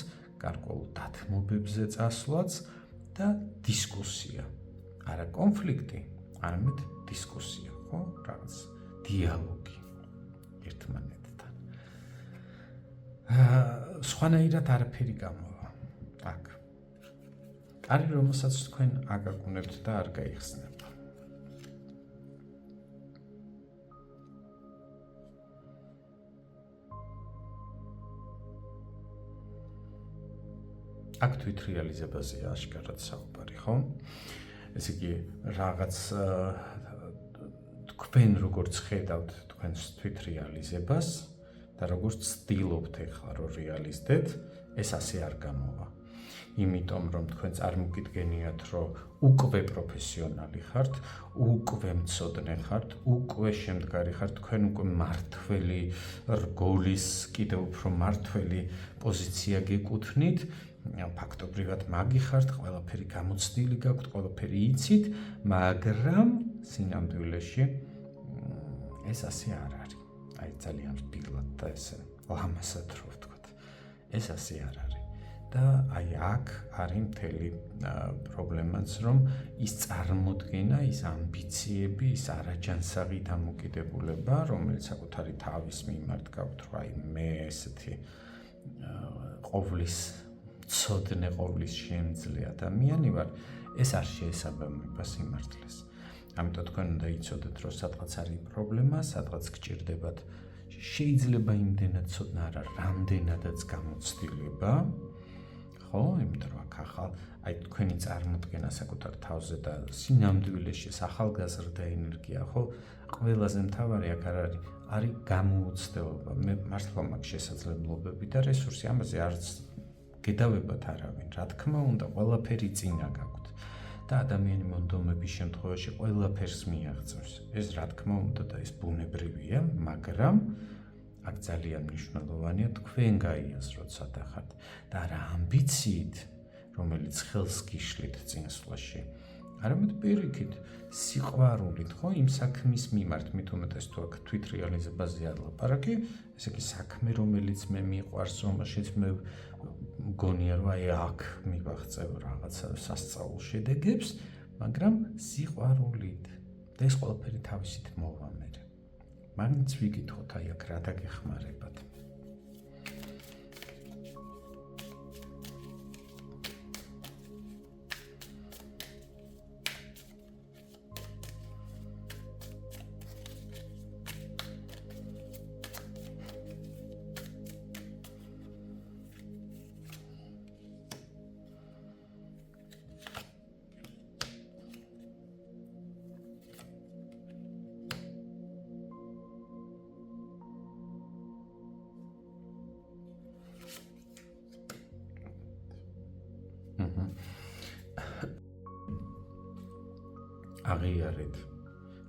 გარკვეულ დათმობებზე წასვლაც და დისკუსია. არა კონფლიქტი, არამედ დისკუსია, ხო? რაღაც დიალოგი ერთმანეთთან. სხვანაირად არაფერი გამოვა. აქ. არის რომელსაც თქვენ აგაგუნებთ და არ გაიხსნება. აქ თვით რეალიზებაზეა აშკარად საუბარი, ხო? ესე იგი, რაღაც თქვენ როგორც ხედავთ თქვენს თვით რეალიზებას და როგორც ცდილობთ ახლა რომ რეალიზდეთ, ეს ასე არ გამოვა. იმიტომ რომ თქვენ წარმოგიდგენიათ, რომ უკვე პროფესიონალი ხართ, უკვე მცოდნე ხართ, უკვე შემდგარი ხართ, თქვენ უკვე მართველი რგოლის, კიდევ უფრო მართველი პოზიცია გეკუთვნით, ფაქტობრივად მაგი ხართ, ყველაფერი გამოცდილი გაქვთ, ყველაფერი იცით, მაგრამ სინამდვილეში ეს ასე არ არის. აი ძალიან რბილად და ესე ლამაზად რო ვთქვათ. ეს ასე არ არის. და აი აქ არის მთელი პრობლემაც, რომ ის წარმოდგენა, ის ამბიციები, ის არაჯანსაღი დამოკიდებულება, რომელიც საკუთარი თავის მიმართ გაქვთ, რომ აი მე ესეთი ყოვლის მცოდნე, ყოვლის შემძლე ადამიანი ვარ, ეს არ შეესაბამება სიმართლეს. ამიტომ თქვენ უნდა იცოდეთ, რომ სადღაც არის პრობლემა, სადღაც გჭირდებათ შეიძლება იმდენად ცოდნა არა, რამდენადაც გამოცდილება, ხო, იმიტომ რომ აქ ახალ აი თქვენი წარმოდგენა საკუთარ თავზე და სინამდვილეში ახალგაზრდა ენერგია, ხო, ყველაზე მთავარი აქ არის გამოუცდელობა. მე მართლა მაქვს შესაძლებლობები და რესურსი, ამაზე არც გედავებათ არავინ, რა თქმა უნდა, ყველაფერი წინა გაქვთ. და ადამიანი მონდომების შემთხვევაში ყველაფერს მიაღწევს. ეს რა თქმა უნდა და ეს ბუნებრივია, მაგრამ აქ ძალიან მნიშვნელოვანია თქვენ გაიაზროთ სადახართ და რა ამბიციით, რომელიც ხელს გიშლით წინასვლაში, არამედ პირიქით, სიყვარულით, ხო, იმ საქმის მიმართ, მით უმეტეს თუ აქ თვით რეალიზებაზე ალაპარაკი, ესე იგი საქმე, რომელიც მე მიყვარს, რომელშიც მე მგონია, რომ აი აქ მივაღწევ რაღაცა სასწაულ შედეგებს, მაგრამ სიყვარულით და ეს ყველაფერი თავისით მოვა მე. მაინც ვიკითხოთ აი აქ რა დაგეხმარებათ. აღიარეთ,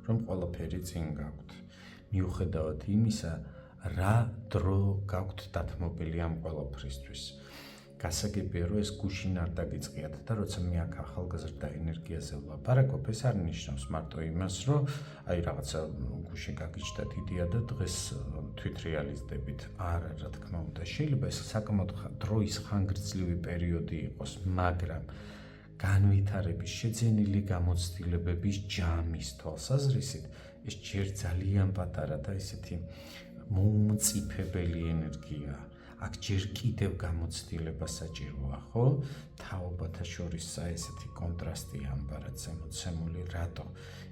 რომ ყველაფერი წინ გაქვთ. მიუხედავად იმისა, რა დრო გაქვთ დათმობილი ამ ყველაფრისთვის. გასაგებია, რომ ეს გუშინ არ დაგიწყიათ და როცა მე აქ ახალგაზრდა ენერგიაზე ვლაპარაკობ, ეს არ ნიშნავს მარტო იმას, რომ აი რაღაცა გუშინ გაგიჩნდათ იდეა და დღეს თვით რეალიზდებით. არა, რა თქმა უნდა, შეიძლება ეს საკმაოდ დროის ხანგრძლივი პერიოდი იყოს, მაგრამ განვითარების, შეძენილი გამოცდილებების ჯამის თვალსაზრისით, ეს ჯერ ძალიან პატარა და ესეთი მომწიფებელი ენერგიაა. აქ ჯერ კიდევ გამოცდილება საჭიროა, ხო? თაობათა შორის ესეთი კონტრასტი ამბარად მოცემული, რატო?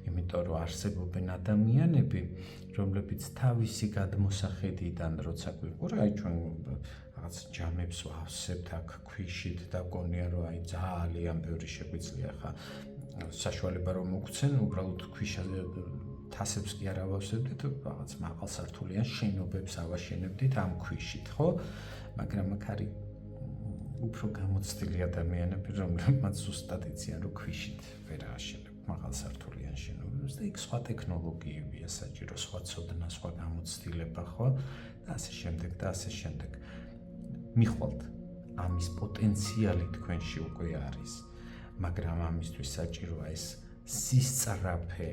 იმიტომ რომ არსებობენ ადამიანები, რომლებიც თავისი გადმოსახედიდან როცა გვიყურა, აი ჩვენ რაღაც ჯამებს ვავსებთ აქ ქვიშით და გონია რომ აი ძალიან ბევრი შეგვიძლია ხა საშუალება რომ მოგცენ, უბრალოდ ქვიშაზე თასებს კი არ ავავსებდით, რაღაც მაღალსართულიან შენობებს ავაშენებდით ამ ქვიშით, ხო? მაგრამ აქ არის უფრო გამოცდილი ადამიანები, რომლებმაც ზუსტად იციან, რომ ქვიშით ვერ ააშენებთ მაღალსართულიან შენობებს და იქ სხვა ტექნოლოგიებია საჭირო, სხვა ცოდნა, სხვა გამოცდილება, ხო? და ასე შემდეგ და ასე შემდეგ. მიხვალთ, ამის პოტენციალი თქვენში უკვე არის, მაგრამ ამისთვის საჭიროა ეს სისწრაფე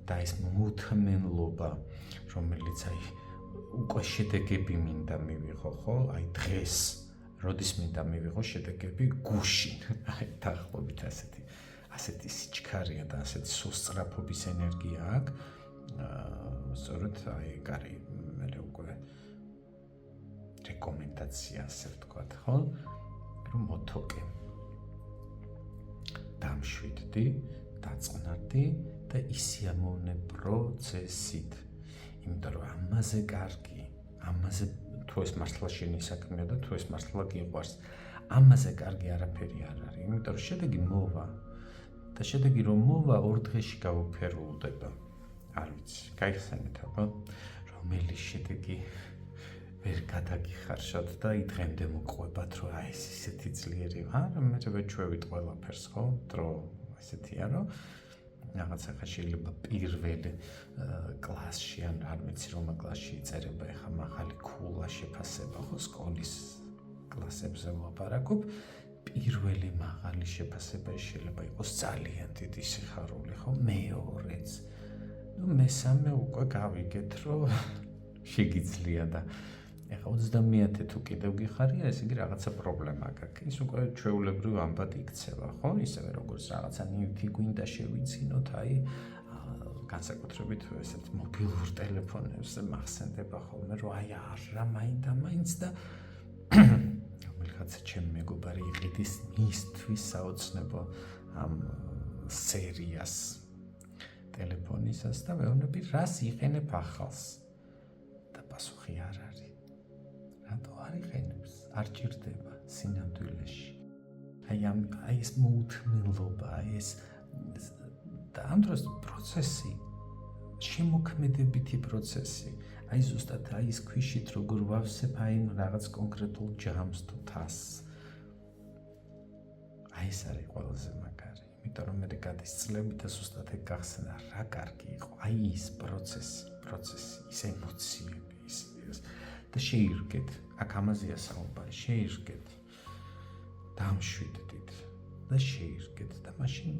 და ეს მოთმენლობა, რომელიც აი უკვე შედეგები მინდა მივიღო, ხო? აი დღეს, როდის მინდა მივიღო შედეგები გუშინ, აი დაახლოებით ასეთი სიჩქარია და ასეთი სუსწრაფობის ენერგია აქვს. სწორედ აი კარი მე უკვე რეკომენდაცია ასე ვთქვათ, ხო? რომ მოთოკე დამშვიდდი, დაწყნარდი და ისიამოვნე პროცესით. იმიტომ რომ ამაზე კარგი, ამაზე თუ ეს მართლა შენი საქმეა და თუ ეს მართლა გიყვარს, ამაზე კარგი არაფერი არ არის. იმიტომ რომ შედეგი მოვა და შედეგი რომ მოვა, ორ დღეში გაუფერულდება. არ ვიცი, გაიხსენეთ აბა, რომელი შედეგი ვერ გადაგიხარშოთ და დღემდე მოყვებათ, რომ აი ეს ისეთი ძლიერი ვარ, მე ვეჩვევით ყველაფერს, ხო? დრო ესეთია, რომ რაღაცა ხა შეიძლება პირველ კლასში ან არ ვიცი რომ კლასში იწერება ეხა მაღალი ქულა შეფასება ხო სკოლის კლასებზე ვლაპარაკობ პირველი მაღალი შეფასება შეიძლება იყოს ძალიან დიდი სიხარული ხო მეორეც ნუ მესამე უკვე გავიგეთ რომ შეგიძლია და ეხა 30-ე თუ კიდევ გიხარია ეს იგი რაღაცა პრობლემა გაქვს ის უკვე ჩვეულებრივ ამბად იქცევა ხო ისევე როგორც რაღაცა ნივთი გვინდა შევიცინოთ აი განსაკუთრებით ესეთ მობილურ ტელეფონებზე მახსენდება ხოლმე რომ აი არა მაინც და რომელიღაცა ჩემი მეგობარი იყიდის მისთვის საოცნებო ამ სერიას ტელეფონისას და მეუბნები რას იყენებ ახალს და პასუხი არ არის რატო არ იყენებს არ ჭირდება სინამდვილეში აი ეს მოუთმელობა ეს და ამ დროს პროცესი შემოქმედებითი პროცესი აი ზუსტად აი ეს ქვიშით როგორ ვავსებ აი რაღაც კონკრეტულ ჯამს თუ თასს აი ეს არის ყველაზე მაგარი იმიტომ რომ მე გადის წლები და ზუსტად ეგ გახსნა რა კარგი იყო აი ეს პროცესი ის ემოციები ის და შეირგეთ აქ ამაზეა საუბარი შეირგეთ დამშვიდდით და შეირგეთ და მაშინ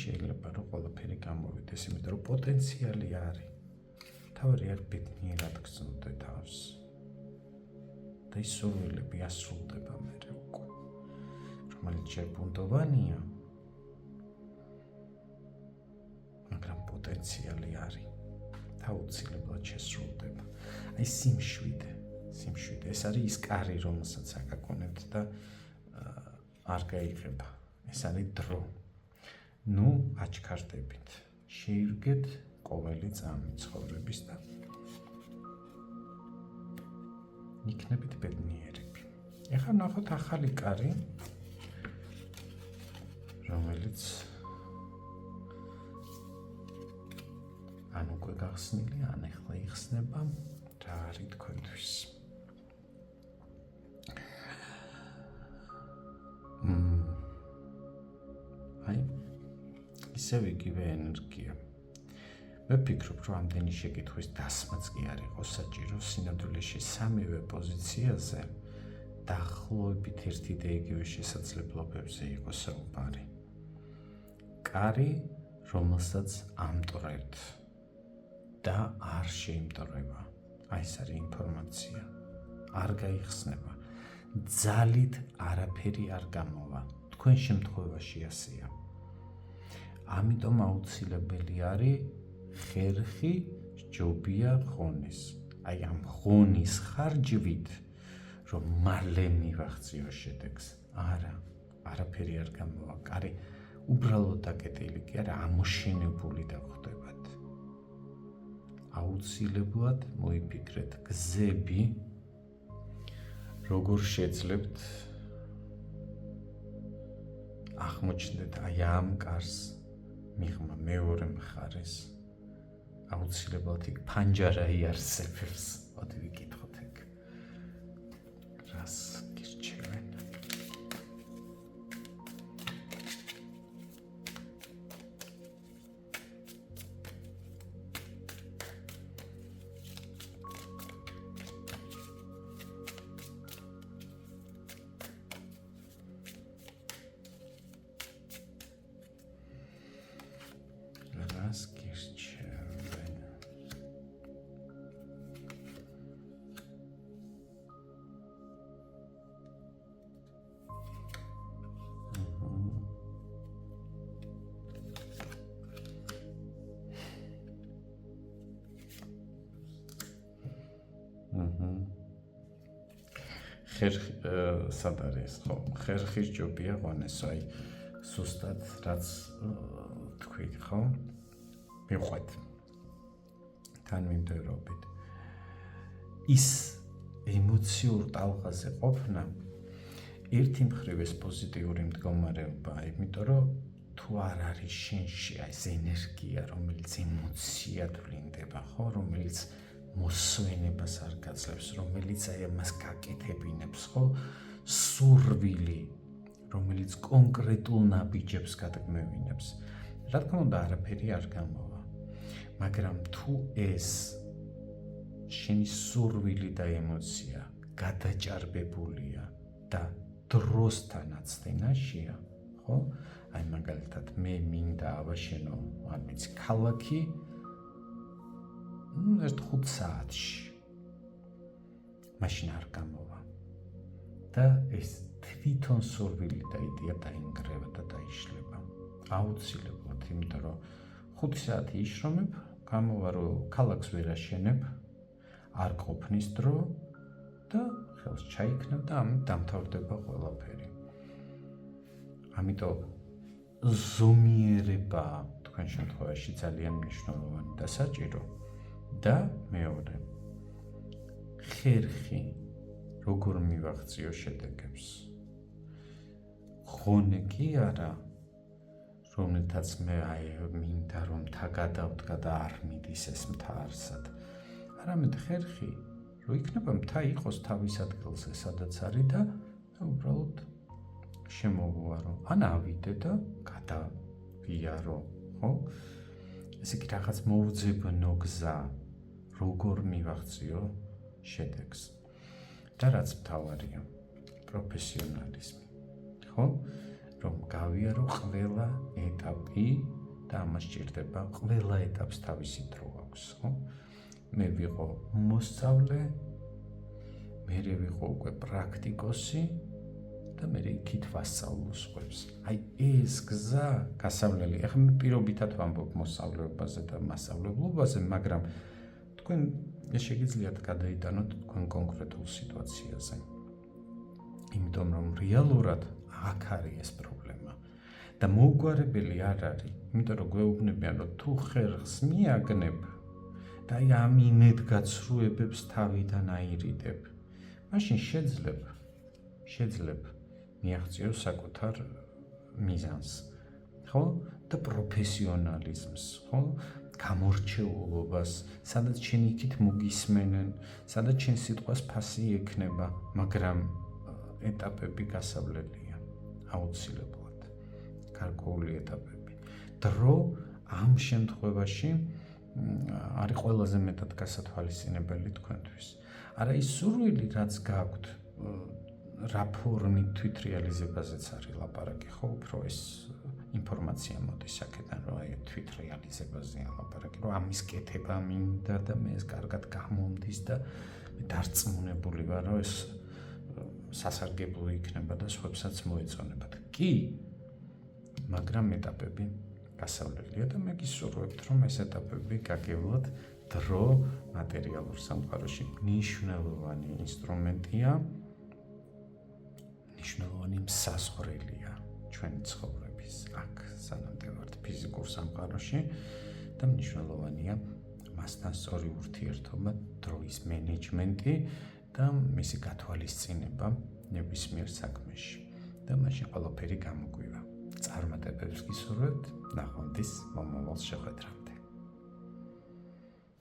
შეიძლება რომ ყველაფერი გამოვიდეს იმიტომ რომ პოტენციალი არის თავი არ ბედნიერად გრძნოდე თავს და ის სურვილები ასრულდება მერე უკვე რომელიც შეფუნდოვანია მაგრამ პოტენციალი არის აუცილებლად შესრულდება. აი სიმშვიდე ეს არის ის კარი, რომელსაც აკაკუნებთ და არ გაიღება. ეს არის დრო. ნუ აჩქარდებით. შეირგეთ ყოველი წამი ცხოვრების და იქნებით ბედნიერები. ეხლა ნახოთ ახალი კარი, რომელიც ან უკვე გახსნილი, ან ეხლა იხსნება, რა არის თქვენთვის. აი, ისევ იგივე ენერგია. მე ვფიქრობ, რომ ამდენი შეკითხვის დასმაც კი არ იყოს საჭირო, სინამდვილეში სამივე პოზიციაზე დაახლოებით ერთი და იგივე შესაძლებლობებზე იყოს საუბარი. კარი, რომელსაც ამტვრევთ და არ შეიმტვრევა. აი ეს არის ინფორმაცია. არ გაიხსნება. ძალით არაფერი არ გამოვა. თქვენ შემთხვევაში ასეა. ამიტომ აუცილებელი არის ხერხი ჯობია ხონის. აი ამ ხონის ხარჯვით რომ მალე მივახციო შედეგს. არაფერი არ გამოვა. კარი უბრალოდ დაკეტილი კი არა, ამოშენებული და ხდებათ. აუცილებლად მოიფიქრეთ გზები, როგორ შეძლებთ აღმოჩნდეთ აი ამ კარს მიღმა მეორე მხარეს. აუცილებლად იქ ფანჯარა იარსებებს. მოდი ვიკითხოთ ეგ. რას გირჩევენ? სად არის ხო? ხერხის ჯობია ღონესო, აი სუსტად რაც თქვით, ხო? მიყვეთ. თან მიმდევრობით. ის ემოციურ ტალღაზე ყოფნა ერთი მხრივ ეს პოზიტიური მდგომარეობაა, იმიტომ რომ თუ თუ არ არის შენში ეს ენერგია, რომელიც ემოციად ვლინდება, ხო, რომელიც მოსვენებას არ გაძლევს, რომელიც აი ამას გაკეთებინებს, ხო, სურვილი, რომელიც კონკრეტულ ნაბიჯებს გადაგმევინებს. რა თქმა უნდა, არაფერი არ გამოვა. მაგრამ თუ ეს შენი სურვილი და ემოცია გადაჭარბებულია და დროსთან აცდენაშია, ხო? აი მაგალითად მე მინდა ავაშენო, არ ვიცი, ქალაქი ერთ 5 საათში. მაშინ არ გამოვა. და ეს თვითონ სურვილი და იდეა დაინგრევა და დაიშლება. აუცილებლად, იმიტომ რომ 5 საათი იშრომებ, გამოვა რომ ქალაქს ვერ აშენებ, არ ყოფნის დრო და ხელს ჩაიქნებ და ამით დამთავრდება ყველაფერი. ამიტომ ზომიერება თქვენ შემთხვევაში ძალიან მნიშვნელოვანი და საჭირო. და მეორე, ხერხი როგორ მივაღწიო შედეგებს. ხონე კი არა, რომელთაც მე აი მინდა რომ მთა გადავდგა და არ მიდის ეს მთა არსად. არამედ ხერხი, რომ იქნება მთა იყოს თავის ადგილზე, სადაც არის და უბრალოდ შემოვუარო. ან ავიდე და გადავიარო, ხო? ესე იგი რაღაც მოუძებნო გზა, როგორ მივაღწიო შედეგს. და რაც მთავარია, პროფესიონალიზმი, ხო? რომ გავიარო ყველა ეტაპი და ამას სჭირდება ყველა ეტაპს თავისი დრო აქვს, ხო? მე ვიყო მოსწავლე, მე ვიყო უკვე პრაქტიკოსი და მე იქით ვასწავლო სხვებს. აი ეს გზა გასავლელი. ეხლა მე პირობითად ვამბობ მოსწავლეობაზე და მასწავლებლობაზე, მაგრამ თქვენ შეგიძლიათ გადაიტანოთ თქვენ კონკრეტულ სიტუაციაზე. იმიტომ რომ რეალურად აქ არის ეს პრობლემა და მოუგვარებელი არ არის, იმიტომ რომ გვეუბნებიან რომ თუ ხერხს მიაგნებ და აი ამ იმედგაცრუებებს თავიდან აირიდებ, მაშინ შეძლებ მიაღწიო საკუთარ მიზანს, ხო? და პროფესიონალიზმს, ხო? გამორჩეულობას, სადაც შენ იქით მოგისმენენ, სადაც შენ სიტყვას ფასი ექნება, მაგრამ ეტაპები გასავლელია, აუცილებლად, გარკვეული ეტაპები. დრო ამ შემთხვევაში არის ყველაზე მეტად გასათვალისწინებელი თქვენთვის. არა ის სურვილი, რაც გაქვთ, რა ფორმით თვითრეალიზებაზეც არის ლაპარაკი, ხო, უფრო ეს ინფორმაცია მოდის აქედან, რომ აი თვითრეალიზებაზეა ლაპარაკი, რომ ამის კეთება მინდა და მე ეს კარგად გამომდის და მე დარწმუნებული ვარ, რომ ეს სასარგებლო იქნება და სხვებსაც მოეწონებათ. კი, მაგრამ ეტაპები გასავლელია და მე გისურვებთ, რომ ეს ეტაპები გაგევლოთ დრო მატერიალურ სამყაროში. მნიშვნელოვანი ინსტრუმენტია, მნიშვნელოვანი მსაზღვრელია ჩვენი ცხოვრების აქ, სანამდე ვართ ფიზიკურ სამყაროში და მნიშვნელოვანია მასთან სწორი ურთიერთობა, დროის მენეჯმენტი და მისი გათვალისწინება ნებისმიერ საქმეში და მაშინ ყველაფერი გამოგვივა. წარმატებებს გისურვებთ, ნახვამდის მომავალ შეხვედრამდე.